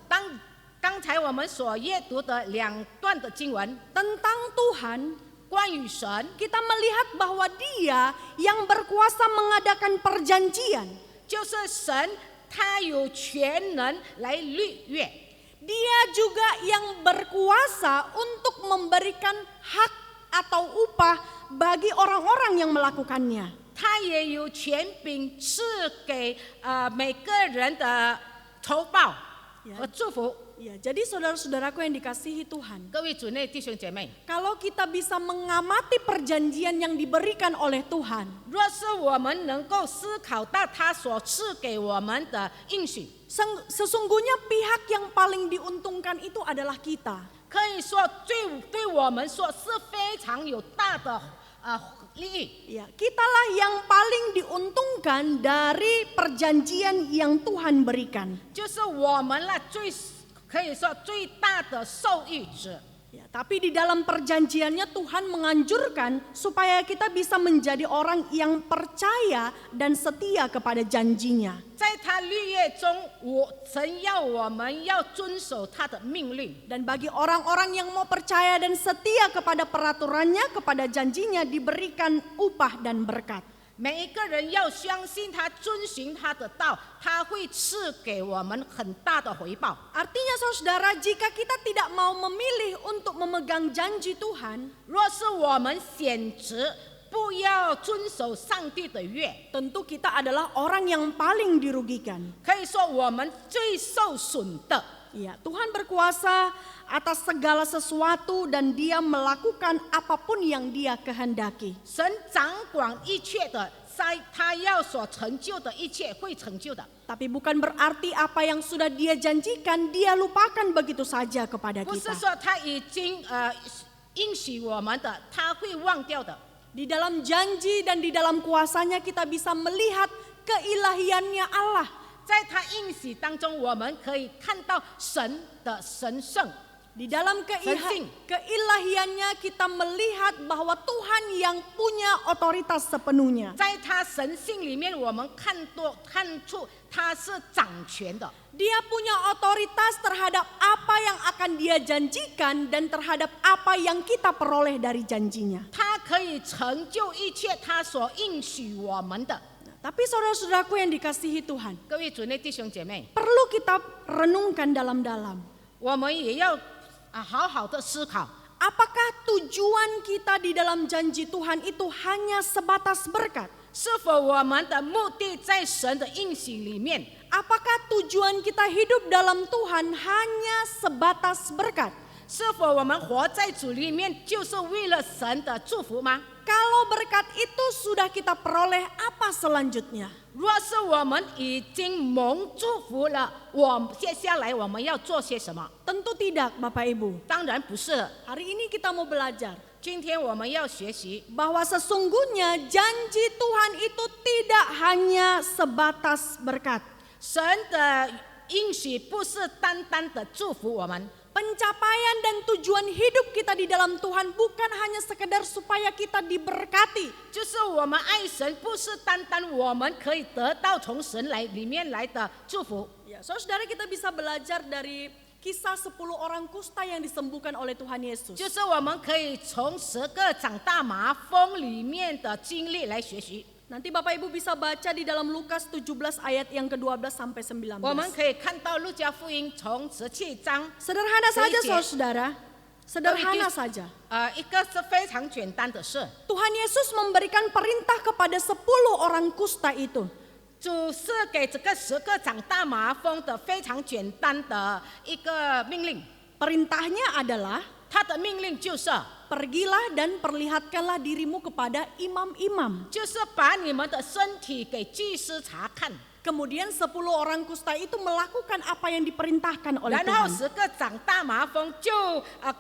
刚才我们所阅读的2段的经文，
tentang Tuhan,
关于神，
kita melihat bahwa Dia yang berkuasa mengadakan perjanjian.
就是神，他有全能来律约。
Dia juga yang berkuasa untuk memberikan hak atau upah bagi orang-orang yang melakukannya.
他也有权柄赐给每个人的酬报和祝福。
Ya, jadi saudara-saudaraku yang dikasihi Tuhan,
各位主内弟兄姐妹，
kalau kita bisa mengamati perjanjian yang diberikan oleh Tuhan,
若是我们能够思考到他所赐给我们的应许，
sesungguhnya pihak yang paling diuntungkan itu adalah kita.
可以说对我们说是非常有大的利益。
Ya, kitalah yang paling diuntungkan dari perjanjian yang Tuhan berikan.
就是我们了可以说最大的受益者。
Ya, tapi di dalam perjanjiannya Tuhan menganjurkan supaya kita bisa menjadi orang yang percaya dan setia kepada janjinya.
在他律约中，神要我们要遵守他的命令。
Dan bagi orang-orang yang mau percaya dan setia kepada peraturannya, kepada janjinya diberikan upah dan berkat.
每一个人要相信他，遵循他的道，他会赐给我们很大的回报。
Artinya saudara, jika kita tidak mau memilih untuk memegang janji Tuhan,
若是我们选择不要遵守上帝的约，
tentu kita adalah orang yang paling dirugikan.
可以说我们最受损的。
Ya, Tuhan berkuasa atas segala sesuatu dan Dia melakukan apapun yang Dia kehendaki.
神掌管一切的，他要所成就的一切会成就的。
Tapi bukan berarti apa yang sudah Dia janjikan Dia lupakan begitu saja kepada
不是
kita.
说他已经应许我们的，他会忘掉的。
Di dalam janji dan di dalam kuasanya kita bisa melihat keilahiannya Allah.
在他应许当中，我们可以看到神的神圣。
Di dalam keilahiannya kita melihat bahwa Tuhan yang punya otoritas sepenuhnya.
在他神性里面，我们看出他是掌权的。
Dia punya otoritas terhadap apa yang akan Dia janjikan dan terhadap apa yang kita peroleh dari janjinya.
他可以成就一切他所应许我们的。
Tapi saudara-saudaraku yang dikasihi Tuhan,
各位主内弟兄姐妹，
perlu kita renungkan dalam-dalam.
我们也要好好的思考，
Apakah tujuan kita di dalam janji Tuhan itu hanya sebatas berkat?
是否我们的目的在神的应许里面？
Apakah tujuan kita hidup dalam Tuhan hanya sebatas berkat?
是否我们活在主里面就是为了神的祝福吗？
Kalau berkat itu sudah kita peroleh, apa selanjutnya?
若是我们已经蒙祝福了，接下来我们要做些什么？
Tentu tidak, Bapak Ibu.
当然不是。
Hari ini kita mau belajar
今天我们要学习，
bahwa sesungguhnya janji Tuhan itu tidak hanya sebatas berkat.
神的应许不是单单的祝福我们，
Pencapaian dan tujuan hidup kita di dalam Tuhan bukan hanya sekedar supaya kita diberkati.
就是我们爱神，不是单单我们可以得到从神里面来的祝福。
Ya, saudara, kita bisa belajar dari kisah 10 orang kusta yang disembuhkan oleh Tuhan Yesus.
就是我们可以从10个长大麻风里面的经历来学习。
Nanti Bapak Ibu bisa baca di dalam Lukas 17 ayat yang ke-12 sampai 19.
我们可以看到路加福音从17章，
Sederhana saja
17.
saudara, sederhana saja.
一个是非常简单的事，
Tuhan Yesus memberikan perintah kepada 10 orang kusta itu.
主是给这个10个长大麻风的非常简单的一个命令。
Perintahnya adalah,
他的命令就是，
pergilah dan perlihatkanlah dirimu kepada imam-imam.
就是把你们的身体给祭司查看。
Kemudian 10 orang kusta itu melakukan apa yang diperintahkan oleh
然后
Tuhan.
10个长大麻风就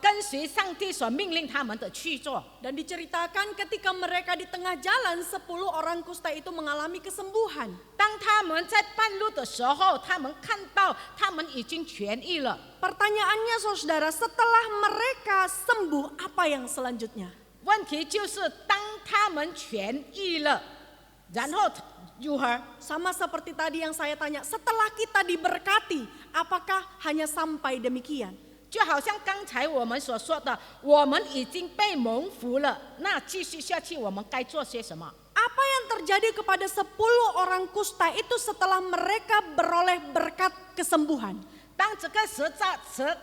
跟随上帝所命令他们的去做。
Dan diceritakan ketika mereka di tengah jalan 10 orang kusta itu mengalami kesembuhan.
当他们在半路的时候，他们看到他们已经痊愈了。
Pertanyaannya saudara, setelah mereka sembuh apa yang selanjutnya?
问题就是当他们痊愈了，然后如何？
Sama seperti tadi yang saya tanya, setelah kita diberkati, apakah hanya sampai demikian?
就好像刚才我们所说的，我们已经被蒙福了，那继续下去我们该做些什么？
Apa yang terjadi kepada 10 orang kusta itu setelah mereka beroleh berkat kesembuhan?
当这个10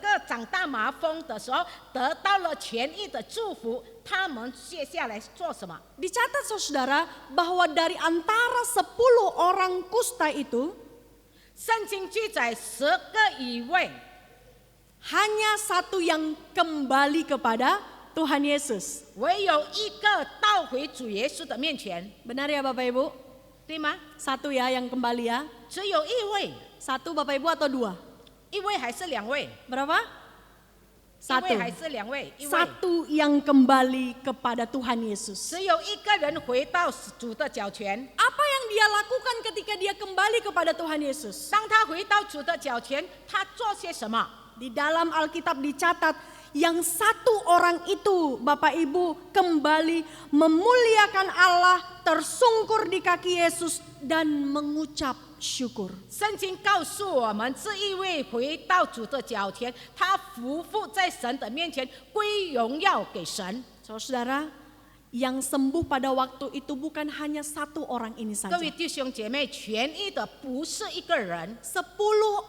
个长大麻风的时候，得到了痊愈的祝福，他们接下来做什么？
Dicatat saudara bahwa dari antara 10 orang kusta itu
圣经记载10个以外，
hanya satu yang kembali kepada Tuhan Yesus.
唯有一个倒回主耶稣的面前，
Benar ya Bapak Ibu?
对吗？
Satu ya yang kembali ya.
只有一位，
Satu Bapak Ibu atau 2?
一位还是2位？
Berapa?
一位
Satu.
还是2位？一位。
Satu yang kembali kepada Tuhan Yesus.
只有一个人回到主的脚前。
Apa yang dia lakukan ketika dia kembali kepada Tuhan Yesus?
当他回到主的脚前，他做些什么？
Di dalam Alkitab dicatat yang satu orang itu Bapak Ibu kembali memuliakan Allah, tersungkur di kaki Yesus dan mengucap syukur.
圣经告诉我们，这一位回到主的脚前，他匍匐在神的面前，归荣耀给神。
Saudara, yang sembuh pada waktu itu bukan hanya satu orang ini
各
saja.
位弟兄姐妹，痊愈的不是一个人，
10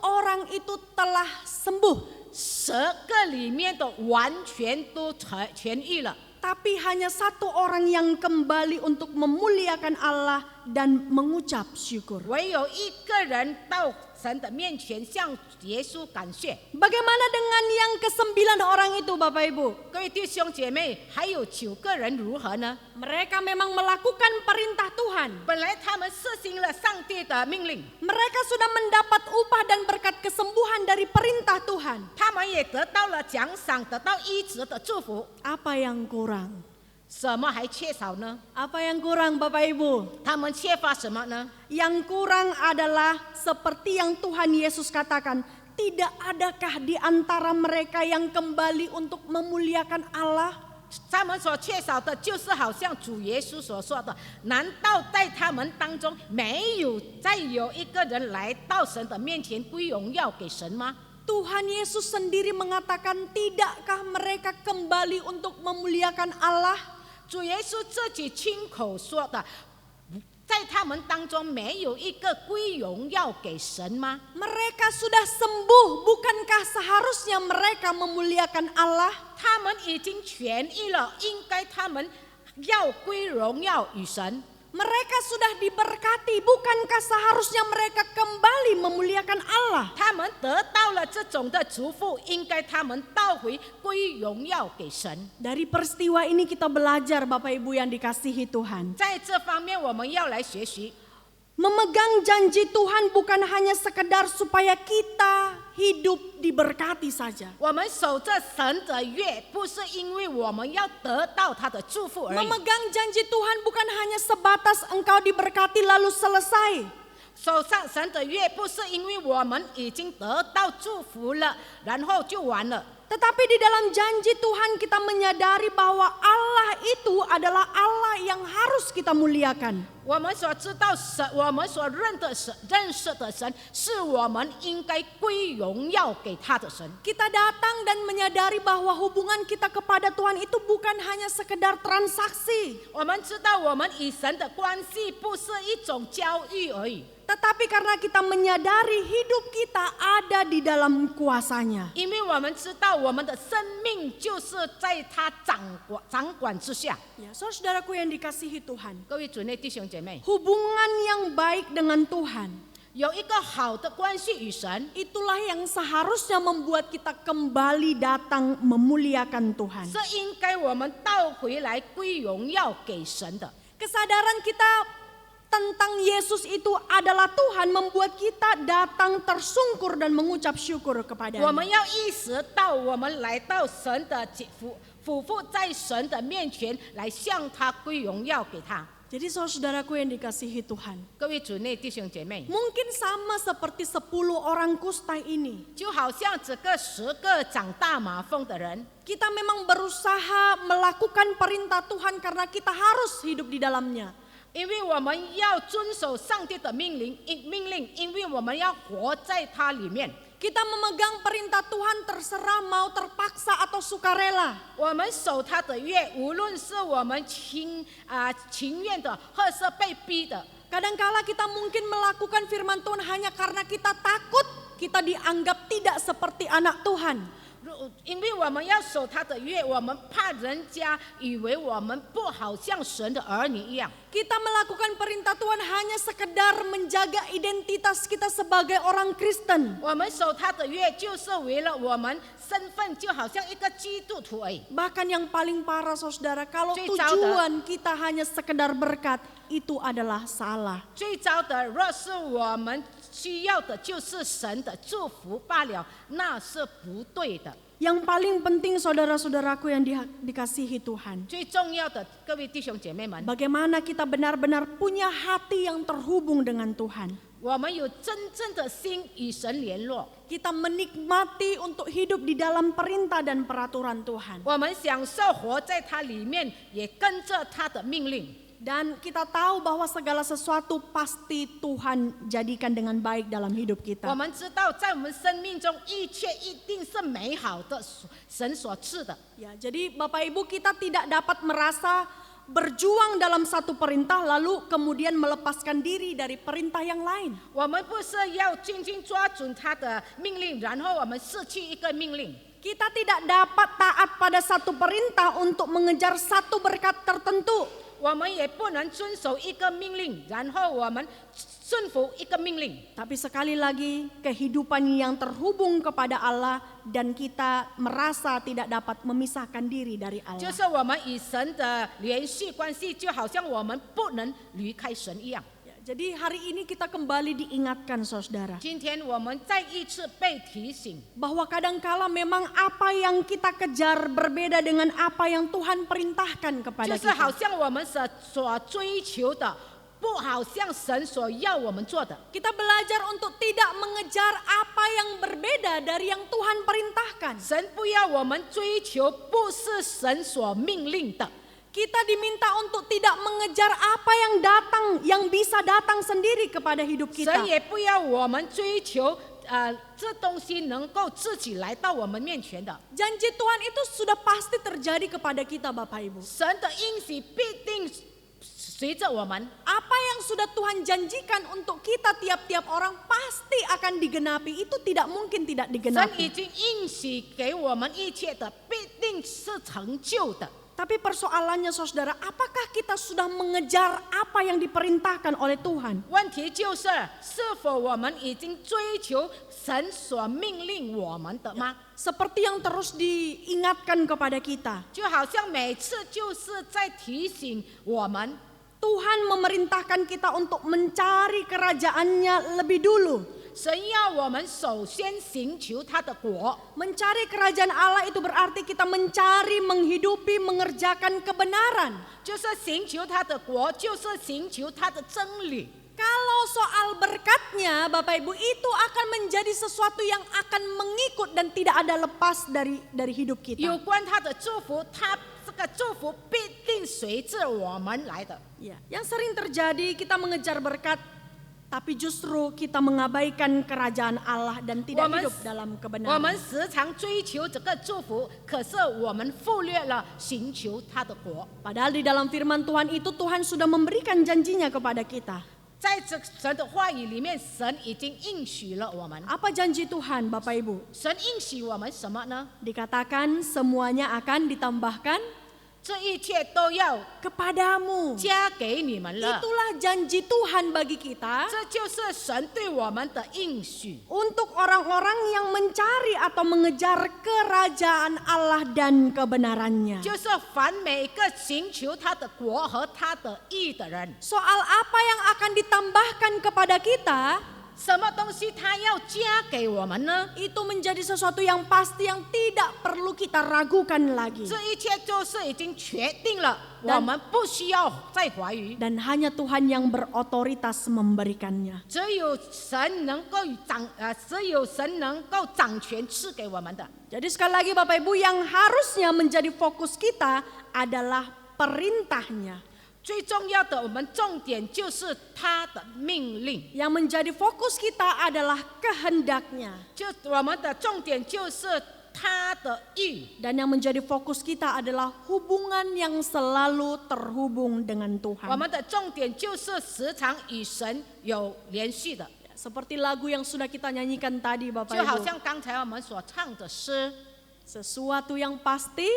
orang itu telah sembuh.
10个里面的完全都痊愈了。
Tapi hanya satu orang yang kembali untuk memuliakan Allah dan mengucap syukur.
唯有一个人到神的面前向耶稣感谢。
Bagaimana dengan yang ke-9 orang itu Bapak Ibu?
各位弟兄姐妹，还有9个人如何呢？
Mereka memang melakukan perintah Tuhan.
本来他们实行了上帝的命令，
Mereka sudah mendapat upah dan berkat kesembuhan dari perintah Tuhan.
他们也得到了奖赏，得到医治的祝福。
Apa yang kurang?
什么还缺少呢？
Apa yang kurang Bapak Ibu?
他们缺乏什么呢？
Yang kurang adalah seperti yang Tuhan Yesus katakan, tidak adakah di antara mereka yang kembali untuk memuliakan Allah?
他们所缺少的，就是好像主耶稣所说的：难道在他们当中没有再有一个人来到神的面前归荣耀给神吗？
Tuhan Yesus sendiri mengatakan, tidakkah mereka kembali untuk memuliakan Allah?
主耶稣自己亲口说的，在他们当中没有一个归荣耀给神吗？
Mereka sudah sembuh, bukankah seharusnya mereka memuliakan Allah?
他们已经痊愈了，应该他们要归荣耀与神。
Mereka sudah diberkati, bukankah seharusnya mereka kembali memuliakan Allah?
他们得到了这种的祝福，应该他们倒回归荣耀给神。
Dari peristiwa ini kita belajar Bapak Ibu yang dikasihi Tuhan.
在这方面，我们要来学习。
Memegang janji Tuhan bukan hanya sekedar supaya kita hidup diberkati saja.
我们守着神的约，不是因为我们要得到他的祝福而已。
Memegang janji Tuhan bukan hanya sebatas engkau diberkati lalu selesai.
守上神的约，不是因为我们已经得到祝福了，然后就完了。
Tetapi di dalam janji Tuhan kita menyadari bahwa Allah itu adalah Allah yang harus kita muliakan.
我们所知道神，我们所认识的神，是我们应该归荣耀给他的神。
Kita datang dan menyadari bahwa hubungan kita kepada Tuhan itu bukan hanya sekedar transaksi.
我们知道我们与神的关系不是一种交易而已，
Tetapi karena kita menyadari hidup kita ada di dalam kuasanya.
因为我们知道我们的生命就是在他掌管之下。
Ya, saudaraku yang dikasihi Tuhan.
各位主内弟兄姐妹，
Hubungan yang baik dengan Tuhan,
有一个好的关系与神，
itulah yang seharusnya membuat kita kembali datang memuliakan Tuhan.
是应该我们倒回来归荣耀给神的。
Kesadaran kita tentang Yesus itu adalah Tuhan membuat kita datang tersungkur dan mengucap syukur
我
kepadanya.
们要意识到，我们来到神的俯伏在神的面前，来向他归荣耀给他。
Jadi saudaraku yang dikasihi Tuhan,
各位主内弟兄姐妹，
mungkin sama seperti 10 orang kusta ini.
就好像这个10个长大麻风的人，
Kita memang berusaha melakukan perintah Tuhan karena kita harus hidup di dalamnya.
因为我们要遵守上帝的命令，因为我们要活在他里面。
Kita memegang perintah Tuhan terserah mau terpaksa atau sukarela.
我们守他的约，无论是我们情愿的，或是被逼的。
Kadangkala kita mungkin melakukan firman Tuhan hanya karena kita takut kita dianggap tidak seperti anak Tuhan.
因为我们要守他的约，我们怕人家以为我们不好像神的儿女一样。
Kita melakukan perintah Tuhan hanya sekedar menjaga identitas kita sebagai orang Kristen.
我们守他的约，就是为了我们身份就好像一个基督徒而已。
Bahkan yang paling parah saudara, kalau
最糟的。
tujuan kita hanya sekedar berkat, itu adalah salah.
最糟的，若是我们需要的就是神的祝福罢了，那是不对的。
Yang paling penting saudara-saudaraku yang dikasihi Tuhan,
最重要的，各位弟兄姐妹们，
bagaimana kita benar-benar punya hati yang terhubung dengan Tuhan.
我们有真正的心与神联络，
Kita menikmati untuk hidup di dalam perintah dan peraturan Tuhan.
我们享受活在他里面，也跟着他的命令。
Dan kita tahu bahwa segala sesuatu pasti Tuhan jadikan dengan baik dalam hidup
我
kita.
们知道，在我们生命中，一切一定是美好的，神所赐的。
Ya, jadi Bapak Ibu kita tidak dapat merasa berjuang dalam satu perintah lalu kemudian melepaskan diri dari perintah yang lain.
我们不是要紧紧抓准他的命令，然后我们失去一个命令。
Kita tidak dapat taat pada satu perintah untuk mengejar satu berkat tertentu.
我们也不能遵守一个命令，然后我们顺服一个命令。
Tapi sekali lagi kehidupan yang terhubung kepada Allah dan kita merasa tidak dapat memisahkan diri dari
就
Allah.
是我们与神的联系关系，就好像我们不能离开神一样。
Ya, jadi hari ini kita kembali diingatkan saudara,
今天我们再一次被提醒，
bahwa kadangkala memang apa yang kita kejar berbeda dengan apa yang Tuhan perintahkan
就
kepada
是好
kita.
像我们所追求的，不好像神所要我们做的。
Kita belajar untuk tidak mengejar apa yang berbeda dari yang Tuhan perintahkan.
神不要我们追求不是神所命令的。
Kita diminta untuk tidak mengejar apa yang bisa datang sendiri kepada hidup
神
kita.
也不要我们追求这东西能够自己来到我们面前的。
Janji Tuhan itu sudah pasti terjadi kepada kita Bapak Ibu.
神的应许必定随着我们。
Apa yang sudah Tuhan janjikan untuk kita tiap-tiap orang pasti akan digenapi. Itu tidak mungkin tidak
神已
digenapi.
经应许给我们一切的，必定是成就的。
Tapi persoalannya saudara, apakah kita sudah mengejar apa yang diperintahkan oleh Tuhan?
问题就是是否我们已经追求神所命令我们的吗？
Seperti yang terus diingatkan kepada kita.
就好像每次就是在提醒我们，
Tuhan memerintahkan kita untuk mencari kerajaannya lebih dulu.
神要我们首先寻求他的国。
Mencari kerajaan Allah itu berarti kita mencari, menghidupi, mengerjakan kebenaran.
就是寻求他的国，就是寻求他的真理。
Kalau soal berkatnya, Bapak Ibu, itu akan menjadi sesuatu yang akan mengikut dan tidak ada lepas dari hidup kita.
有关他的祝福，他这个祝福必定随着我们来的。
Ya, yang sering terjadi kita mengejar berkat, tapi justru kita mengabaikan kerajaan Allah dan tidak hidup dalam
我
kebenaran.
们时常追求这个祝福，可是我们忽略了寻求他的国。
Padahal di dalam firman Tuhan itu Tuhan sudah memberikan janjinya kepada kita.
在这神的话语里面，神已经应许了我们。
Apa janji Tuhan, Bapak Ibu?
神应许我们什么呢？
Dikatakan semuanya akan ditambahkan
这一切都要
kepadamu.
加给你们了。
Itulah janji Tuhan bagi kita
这就是神对我们的应许。
untuk orang-orang yang mencari atau mengejar kerajaan Allah dan kebenarannya.
就是凡每个寻求他的国和他的义的人，
Soal apa yang akan ditambahkan kepada kita,
什么东西他要加给我们呢？
itu menjadi sesuatu yang pasti yang tidak perlu kita ragukan lagi.
这一切就是已经确定了，我们不需要再怀疑。
Dan hanya Tuhan yang berotoritas memberikannya.
只有神能够掌权赐给我们的。
Jadi sekali lagi Bapak Ibu, yang harusnya menjadi fokus kita adalah perintahnya.
最重要的，我们重点就是他的命令。
Yang menjadi fokus kita adalah kehendaknya.
就我们的重点就是他的义。
Dan yang menjadi fokus kita adalah hubungan yang selalu terhubung dengan
我
Tuhan.
们的重点就是时常与神有联系的，
Seperti lagu yang sudah kita nyanyikan tadi
就
Bapak
好
Ibu.
像刚才我们所唱的诗，
Sesuatu yang pasti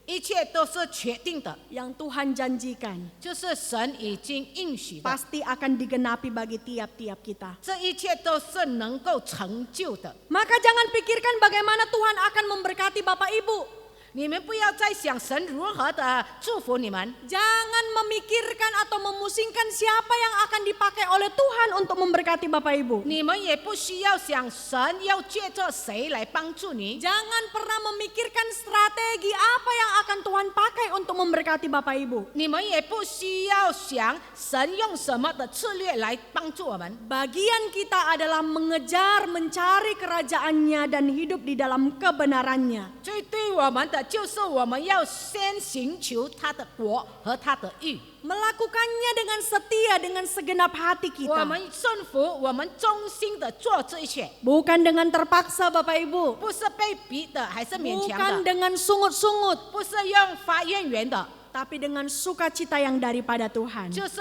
一切都是确定的，
yang Tuhan janjikan
就是神已经应许的，
pasti akan digenapi bagi tiap-tiap kita.
这一切都是能够成就的。
Maka jangan pikirkan bagaimana Tuhan akan memberkati Bapak Ibu.
你们不要再想神如何的祝福你们，
Jangan memikirkan atau memusingkan siapa yang akan dipakai oleh Tuhan untuk memberkati Bapak Ibu.
你们也不需要想神要借着谁来帮助你，
Jangan pernah memikirkan strategi apa yang akan Tuhan pakai untuk memberkati Bapak Ibu.
你们也不需要想神用什么的策略来帮助我们。
Bagian kita adalah mengejar, mencari kerajaannya dan hidup di dalam kebenarannya.
最对我们的就是我们要先寻求他的国和他的义，
Melakukannya dengan setia, dengan segenap hati
我
kita.
们顺服，我们忠心的做这一切，
Bukan dengan terpaksa Bapak Ibu.
不是被逼的，还是勉强
Bukan
的，
dengan sungut-sungut.
不是用发言员的，
Tapi dengan sukacita yang daripada Tuhan.
就是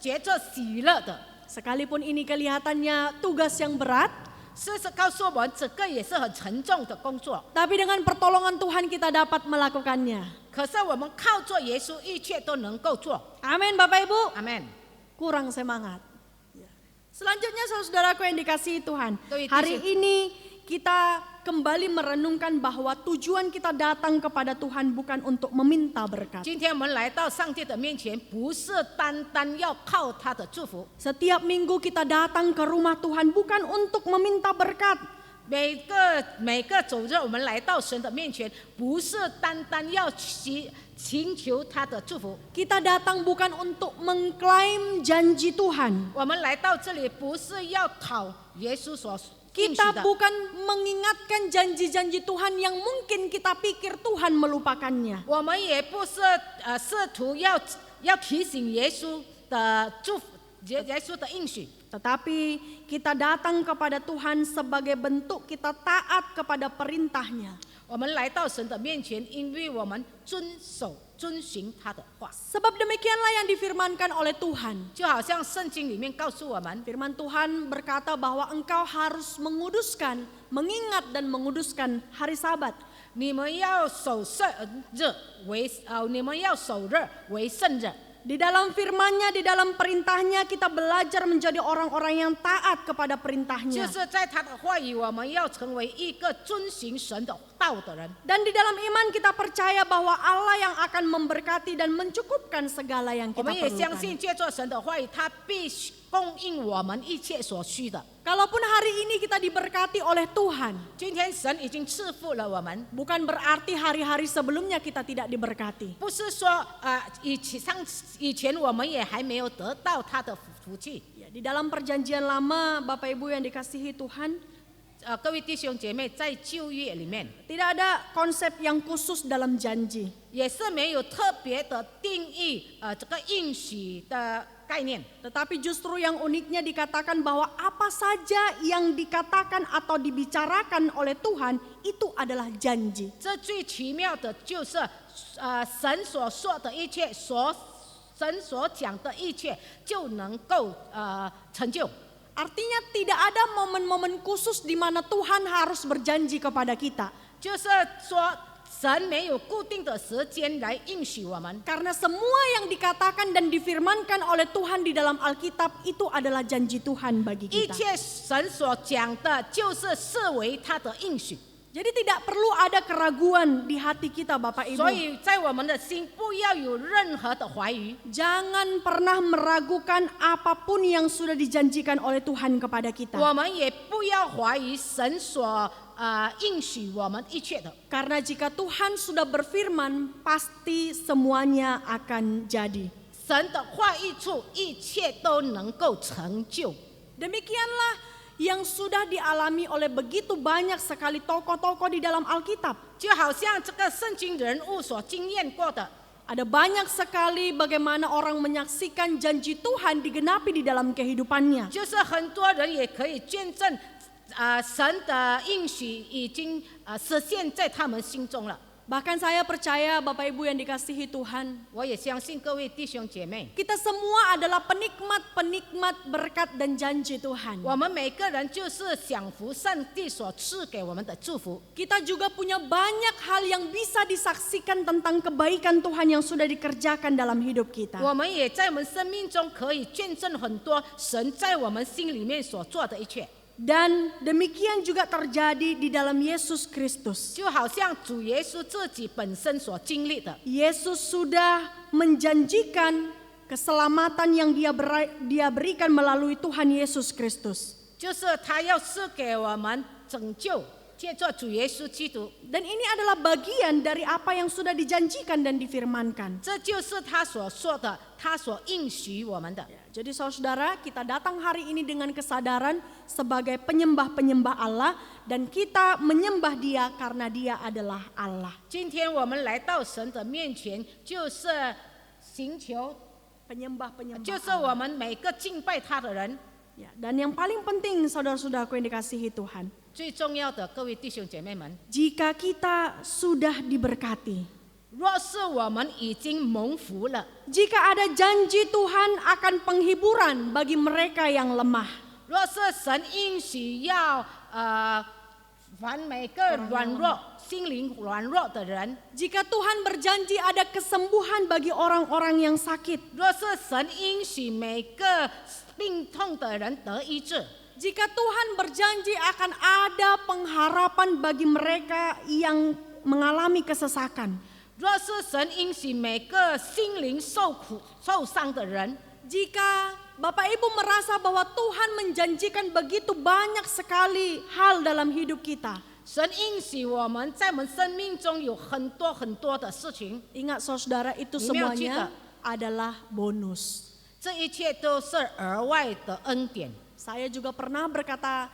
觉着喜乐的。
Sekalipun ini kelihatannya tugas yang berat,
事实告诉我们，这个也是很沉重的工作。
tapi dengan pertolongan Tuhan kita dapat melakukannya.
可是我们靠着耶稣，一切都能够做。
Amin Bapak Ibu.
阿门。
Kurang semangat. Selanjutnya saudaraku yang dikasihi Tuhan.
Tuh, itu
Hari
sih.
ini kita kembali merenungkan bahwa tujuan kita datang kepada Tuhan bukan untuk meminta berkat.
今天我们来到上帝的面前，不是单单要靠他的祝福。
Setiap minggu kita datang ke rumah Tuhan bukan untuk meminta berkat.
每个主日，我们来到神的面前，不是单单要寻求他的祝福。
Kita datang bukan untuk mengklaim janji Tuhan.
我们来到这里，不是要讨耶稣所应许
Kita
的。
bukan mengingatkan janji-janji Tuhan yang mungkin kita pikir Tuhan melupakannya.
我们也不是试图要提醒耶稣的祝福，耶稣的应许。
Tetapi kita datang kepada Tuhan sebagai bentuk kita taat kepada perintahnya.
我们来到神的面前，因为我们遵循他的话，
Sebab demikianlah yang difirmankan oleh Tuhan.
就好像圣经里面告诉我们，
Firman Tuhan berkata bahwa engkau harus menguduskan, mengingat dan menguduskan hari Sabat.
你们要守日为圣日。
Di dalam firman-Nya, di dalam perintahnya kita belajar menjadi orang-orang yang taat kepada
就
perintahnya.
是在他的话语，我们要成为一个遵行神的道的人。
Dan di dalam iman kita percaya bahwa Allah yang akan memberkati dan mencukupkan segala yang
我
kita
们也相
perlukan.
信，借着神的话语，他必须供应我们一切所需的。
Kalaupun hari ini kita diberkati oleh Tuhan,
今天神已经赐福了我们，
bukan berarti hari-hari sebelumnya kita tidak diberkati.
不是说以前我们也还没有得到他的福气。
Ya, di dalam perjanjian lama, Bapak Ibu yang dikasihi Tuhan,
各位弟兄姐妹，在旧约里面
tidak ada konsep yang khusus dalam janji.
也是没有特别的定义这个应许的概念。
Tetapi justru yang uniknya dikatakan bahwa apa saja yang dikatakan atau dibicarakan oleh Tuhan itu adalah janji.
这最奇妙的就是神所说的一切，神所讲的一切就能够成就。
Artinya tidak ada momen-momen khusus di mana Tuhan harus berjanji kepada kita.
就是说，神没有固定的时间来应许我们，
Karena semua yang dikatakan dan difirmankan oleh Tuhan di dalam Alkitab itu adalah janji Tuhan bagi
一
kita.
切神所讲的，就是视为他的应许。
Jadi tidak perlu ada keraguan di hati kita Bapak
所
Ibu.
以在我们的心不要有任何的怀疑，
Jangan pernah meragukan apapun yang sudah dijanjikan oleh Tuhan kepada kita.
我们也不要怀疑神所应许我们一切的。
Karena jika Tuhan sudah berfirman, pasti semuanya akan jadi.
神的话语处，一切都能够成就。
Demikianlah yang sudah dialami oleh begitu banyak sekali tokoh-tokoh di dalam Alkitab.
就好像这个圣经人物所经验过的，
Ada banyak sekali bagaimana orang menyaksikan janji Tuhan digenapi di dalam kehidupannya.
就是很多人也可以见证，神的应许已经实现在他们心中了。
Bahkan saya percaya Bapak Ibu yang dikasihi Tuhan,
我也相信各位弟兄姐妹，
kita semua adalah penikmat-penikmat berkat dan janji Tuhan.
我们每个人就是享福上帝所赐给我们的祝福。
Kita juga punya banyak hal yang bisa disaksikan tentang kebaikan Tuhan yang sudah dikerjakan dalam hidup kita.
我们也在我们生命中可以见证很多神在我们心里面所做的一切。
Dan demikian juga terjadi di dalam Yesus Kristus.
就好像主耶稣自己本身所经历的，
Yesus sudah menjanjikan keselamatan yang dia berikan melalui Tuhan Yesus Kristus.
就是他要赐给我们拯救，借着主耶稣基督，
Dan ini adalah bagian dari apa yang sudah dijanjikan dan difirmankan.
这就是他所说的，他所应许我们的。
Jadi saudara, kita datang hari ini dengan kesadaran sebagai penyembah-penyembah Allah dan kita menyembah Dia karena Dia adalah Allah.
今天我们来到神的面前，就是寻求，
Penyembah-penyembah
就是
Allah.
我们每个敬拜他的人。
Ya, dan yang paling penting saudara-saudaraku yang dikasihi Tuhan,
最重要的，各位弟兄姐妹们，
jika kita sudah diberkati,
若是我们已经蒙福了，
jika ada janji Tuhan akan penghiburan bagi mereka yang lemah,
若是神应许要凡每个软弱、心灵软弱的人，
jika Tuhan berjanji ada kesembuhan bagi orang-orang yang sakit,
若是神应许每个病痛的人得医治，
jika Tuhan berjanji akan ada pengharapan bagi mereka yang mengalami kesesakan,
若是神应许每个心灵受苦、受伤的人，
jika Bapak Ibu merasa bahwa Tuhan menjanjikan begitu banyak sekali hal dalam hidup kita,
神应许我们在我们生命中有很多很多的事情，
ingat saudara itu
你没有记得？
semuanya adalah bonus.
这一切都是额外的恩典。
Saya juga pernah berkata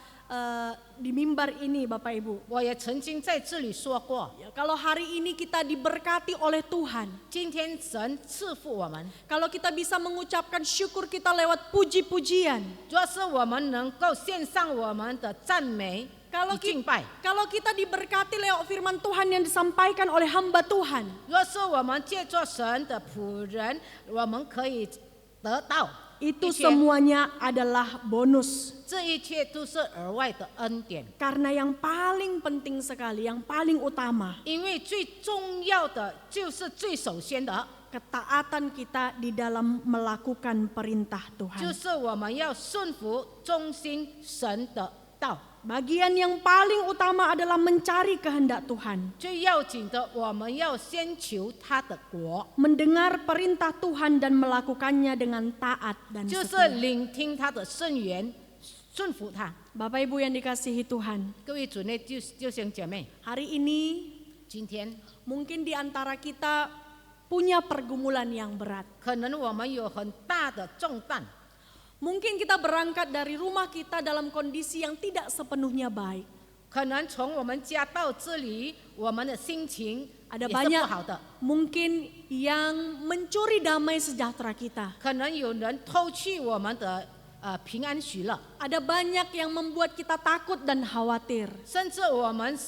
di mimbar ini Bapak Ibu,
我也曾经在这里说过，
ya, kalau hari ini kita diberkati oleh Tuhan,
今天神赐福我们，
kalau kita bisa mengucapkan syukur kita lewat puji-pujian,
若是我们能够献上我们的赞美与敬拜，
kalau kita diberkati lewat firman Tuhan yang disampaikan oleh hamba Tuhan,
若是我们借着神的仆人，我们可以得到，
itu
一切
semuanya adalah bonus.
这一切都是额外的恩典，
Karena yang paling penting sekali, yang paling utama,
因为最重要的就是最首先的，
ketaatan kita di dalam melakukan perintah
就
Tuhan.
是我们要顺服忠心神的道。
Bagian yang paling utama adalah mencari kehendak Tuhan.
最要紧的，我们要先求他的国，
Mendengar perintah Tuhan dan melakukannya dengan taat dan
就是
setia.
聆听他的圣言，顺服他。
Bapak Ibu yang dikasihi Tuhan,
各位主内弟兄姐妹，
hari ini
今天
mungkin di antara kita punya pergumulan yang berat.
可能我们有很大的重担，
Mungkin kita berangkat dari rumah kita dalam kondisi yang tidak sepenuhnya baik.
可能从我们家到这里，我们的心情
Ada
也是
banyak
不好的。
mungkin yang mencuri damai sejahtera kita.
可能有人偷去我们的平安喜乐，
Ada banyak yang membuat kita takut dan khawatir.
甚至我们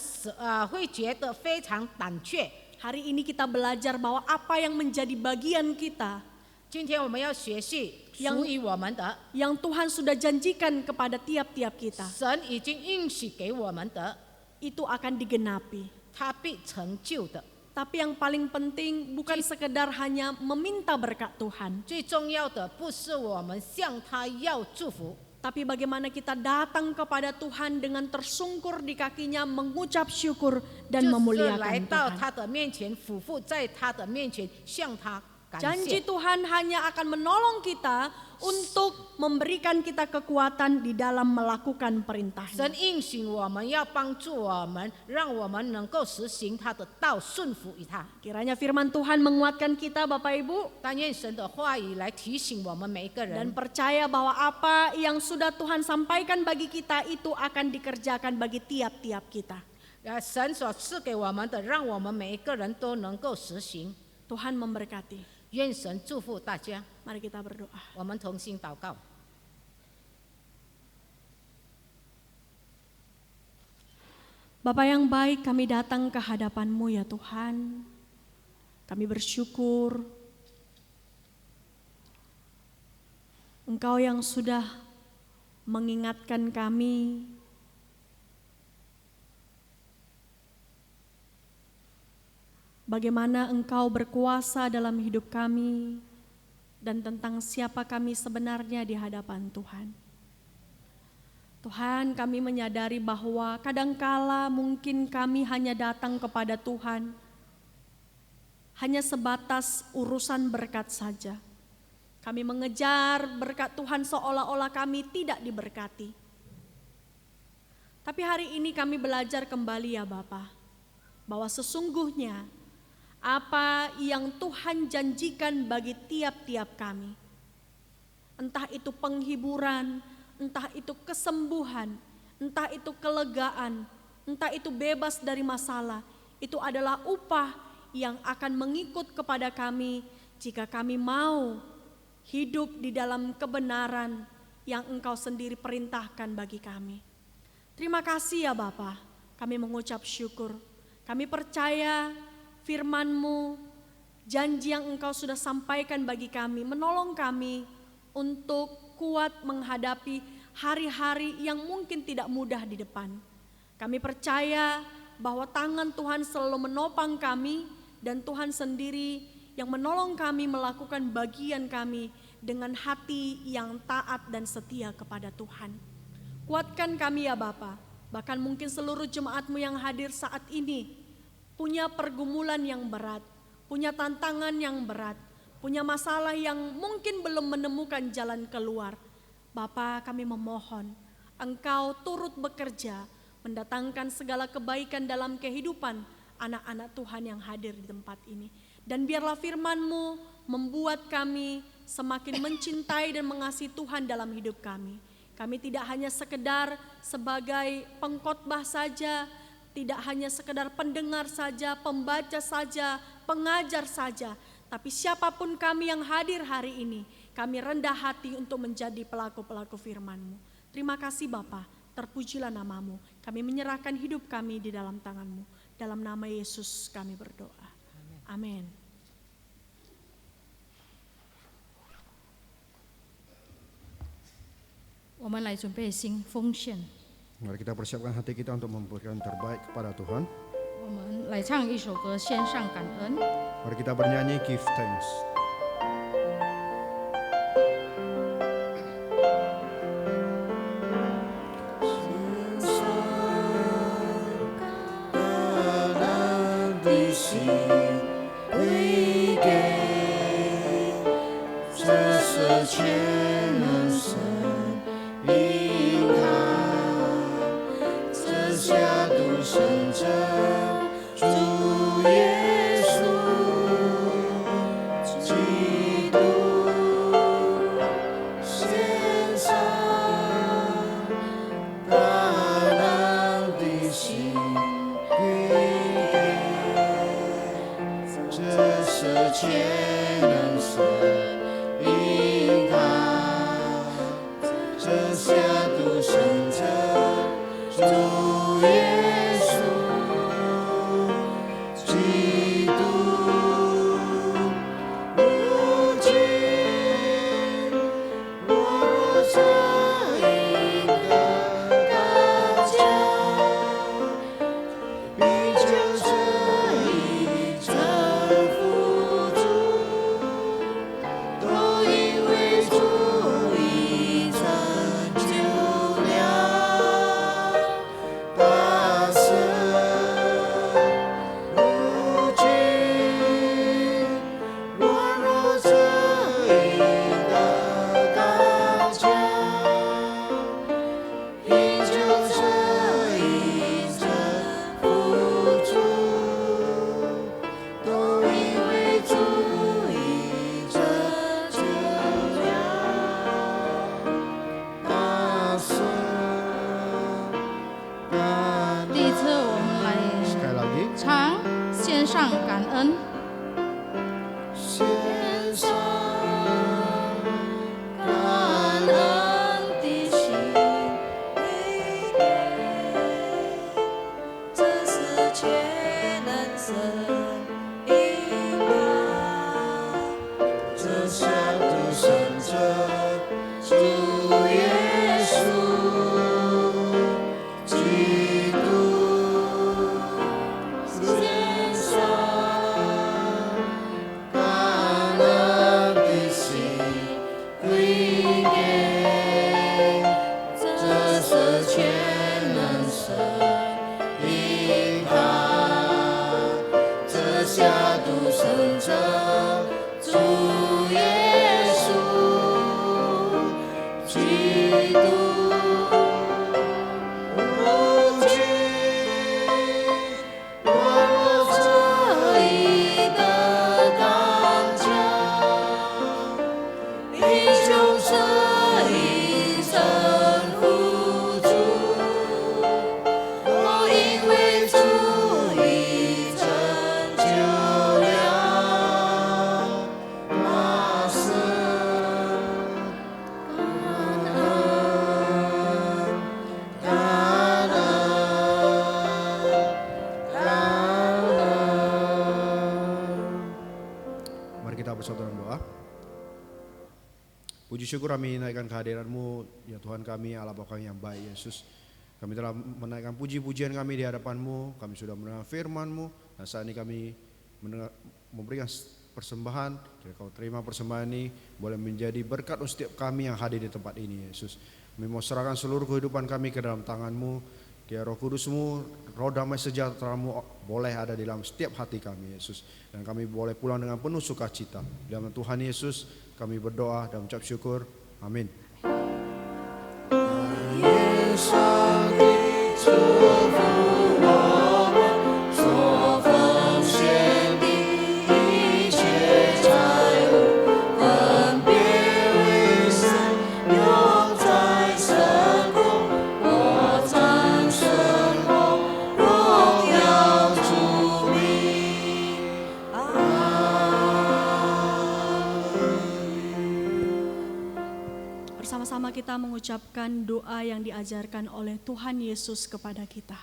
会觉得非常胆怯。
Hari ini kita belajar bahwa apa yang menjadi bagian kita,
今天我们要学习属于我们的，
yang Tuhan sudah janjikan kepada tiap-tiap kita,
神已经应许给我们的，
itu akan digenapi.
他必成就的。
Tapi yang paling penting bukan sekedar hanya meminta berkat Tuhan,
最重要的不是我们向他要祝福，
tapi bagaimana kita datang kepada Tuhan dengan tersungkur di kakinya, mengucap syukur
就
dan
是来
memuliakan
到
Tuhan.
他的面前，俯伏在他的面前，向他感
Janji
谢。
Tuhan hanya akan menolong kita untuk memberikan kita kekuatan di dalam melakukan perintahnya.
神应许我们要帮助我们，让我们能够实行他的道，顺服于他。
Kiranya firman Tuhan menguatkan kita Bapak Ibu,
但愿神的话语来提醒我们每一个
dan
人，
percaya bahwa apa yang sudah Tuhan sampaikan bagi kita itu akan dikerjakan bagi tiap-tiap kita.
神所赐给我们的，让我们每一个人都能够实行。
Tuhan memberkati.
愿神祝福大家，
Mari kita berdoa.
我们同心祷告。
Bapa yang baik, kami datang ke hadapan-Mu ya Tuhan. Kami bersyukur Engkau yang sudah mengingatkan kami bagaimana Engkau berkuasa dalam hidup kami dan tentang siapa kami sebenarnya di hadapan Tuhan. Tuhan, kami menyadari bahwa kadangkala mungkin kami hanya datang kepada Tuhan hanya sebatas urusan berkat saja. Kami mengejar berkat Tuhan seolah-olah kami tidak diberkati. Tapi hari ini kami belajar kembali ya Bapa, bahwa sesungguhnya apa yang Tuhan janjikan bagi tiap-tiap kami, entah itu penghiburan, entah itu kesembuhan, entah itu kelegaan, entah itu bebas dari masalah, itu adalah upah yang akan mengikut kepada kami jika kami mau hidup di dalam kebenaran yang Engkau sendiri perintahkan bagi kami. Terima kasih ya Bapa, kami mengucap syukur. Kami percaya firman-Mu, janji yang Engkau sudah sampaikan bagi kami, menolong kami untuk kuat menghadapi hari-hari yang mungkin tidak mudah di depan. Kami percaya bahwa tangan Tuhan selalu menopang kami dan Tuhan sendiri yang menolong kami melakukan bagian kami dengan hati yang taat dan setia kepada Tuhan. Kuatkan kami ya Bapa, bahkan mungkin seluruh jemaat-Mu yang hadir saat ini punya pergumulan yang berat, punya tantangan yang berat, punya masalah yang mungkin belum menemukan jalan keluar. Bapa, kami memohon Engkau turut bekerja, mendatangkan segala kebaikan dalam kehidupan anak-anak Tuhan yang hadir di tempat ini. Dan biarlah firman-Mu membuat kami semakin mencintai dan mengasihi Tuhan dalam hidup kami. Kami tidak hanya sekedar sebagai pengkhotbah saja, tidak hanya sekedar pendengar saja, pembaca saja, pengajar saja, tapi siapapun kami yang hadir hari ini, kami rendah hati untuk menjadi pelaku-pelaku firman-Mu. Terima kasih Bapa, terpujilah nama-Mu. Kami menyerahkan hidup kami di dalam tangan-Mu. Dalam nama Yesus kami berdoa. Amin.
我们来准备新奉献，
Mari kita persiapkan hati kita untuk memberikan yang terbaik kepada Tuhan.
我们来唱一首歌，献上感恩。
Mari kita bernyanyi Give Thanks. Puji syukur kami naikkan kehadiran-Mu, ya Tuhan kami, Allah Bapa yang baik, Yesus. Kami telah menaikkan puji-pujian kami di hadapan-Mu, kami sudah mendengar firman-Mu, dan saat ini kami memberikan persembahan. Kira Kau terima persembahan ini, boleh menjadi berkat untuk setiap kami yang hadir di tempat ini, Yesus. Kami mau serahkan seluruh kehidupan kami ke dalam tangan-Mu. Kira Roh Kudus-Mu, roh damai sejahtera-Mu boleh ada di dalam setiap hati kami, Yesus. Dan kami boleh pulang dengan penuh sukacita. Di dalam Tuhan Yesus, kami berdoa dan mengucap syukur. Amin.
Bersama-sama kita mengucapkan doa yang diajarkan oleh Tuhan Yesus kepada kita.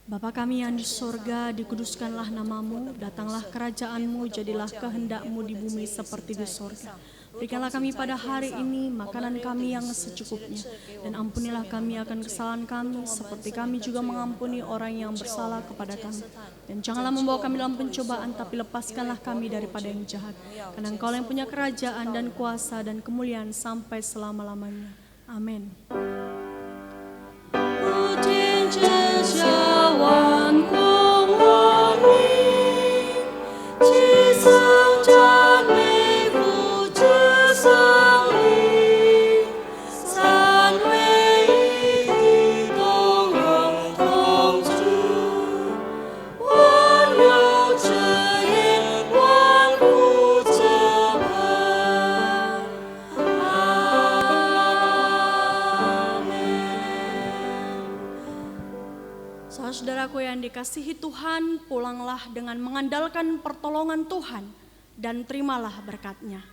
Bapa kami yang di sorga, dikuduskanlah namamu, datanglah kerajaan-Mu, jadilah kehendak-Mu di bumi seperti di sorga. Berikanlah kami pada hari ini makanan kami yang secukupnya, dan ampunilah kami akan kesalahan kami, seperti kami juga mengampuni orang yang bersalah kepada kami. Dan janganlah membawa kami dalam pencobaan, tapi lepaskanlah kami daripada yang jahat. Karena Engkau yang punya kerajaan dan kuasa dan kemuliaan sampai selama-lamanya. Amin. 'Saudaraku yang dikasihi Tuhan, pulanglah dengan mengandalkan pertolongan Tuhan dan terimalah berkat-Nya.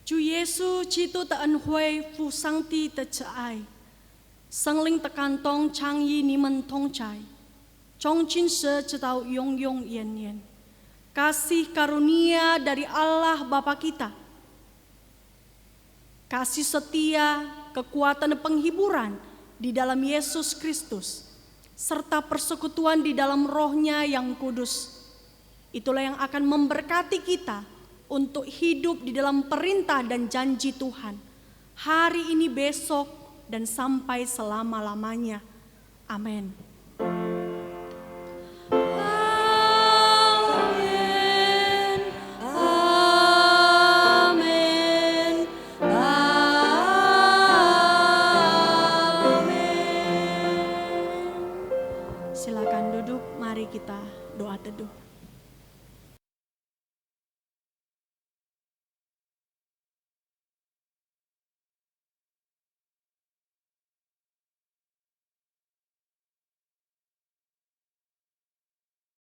Chu Yesu chitu ta an hui fu sang ti ta chai. Sangling ta kantong chang yi ni men tong chai. Chong chin se cetau yong yong yen yen. Kasih karunia dari Allah Bapa kita, kasih setia, kekuatan dan penghiburan di dalam Yesus Kristus, serta persekutuan di dalam Roh-Nya yang kudus, itulah yang akan memberkati kita untuk hidup di dalam perintah dan janji Tuhan, hari ini, besok, dan sampai selama-lamanya. Amin. Silakan duduk, mari kita doa teduh.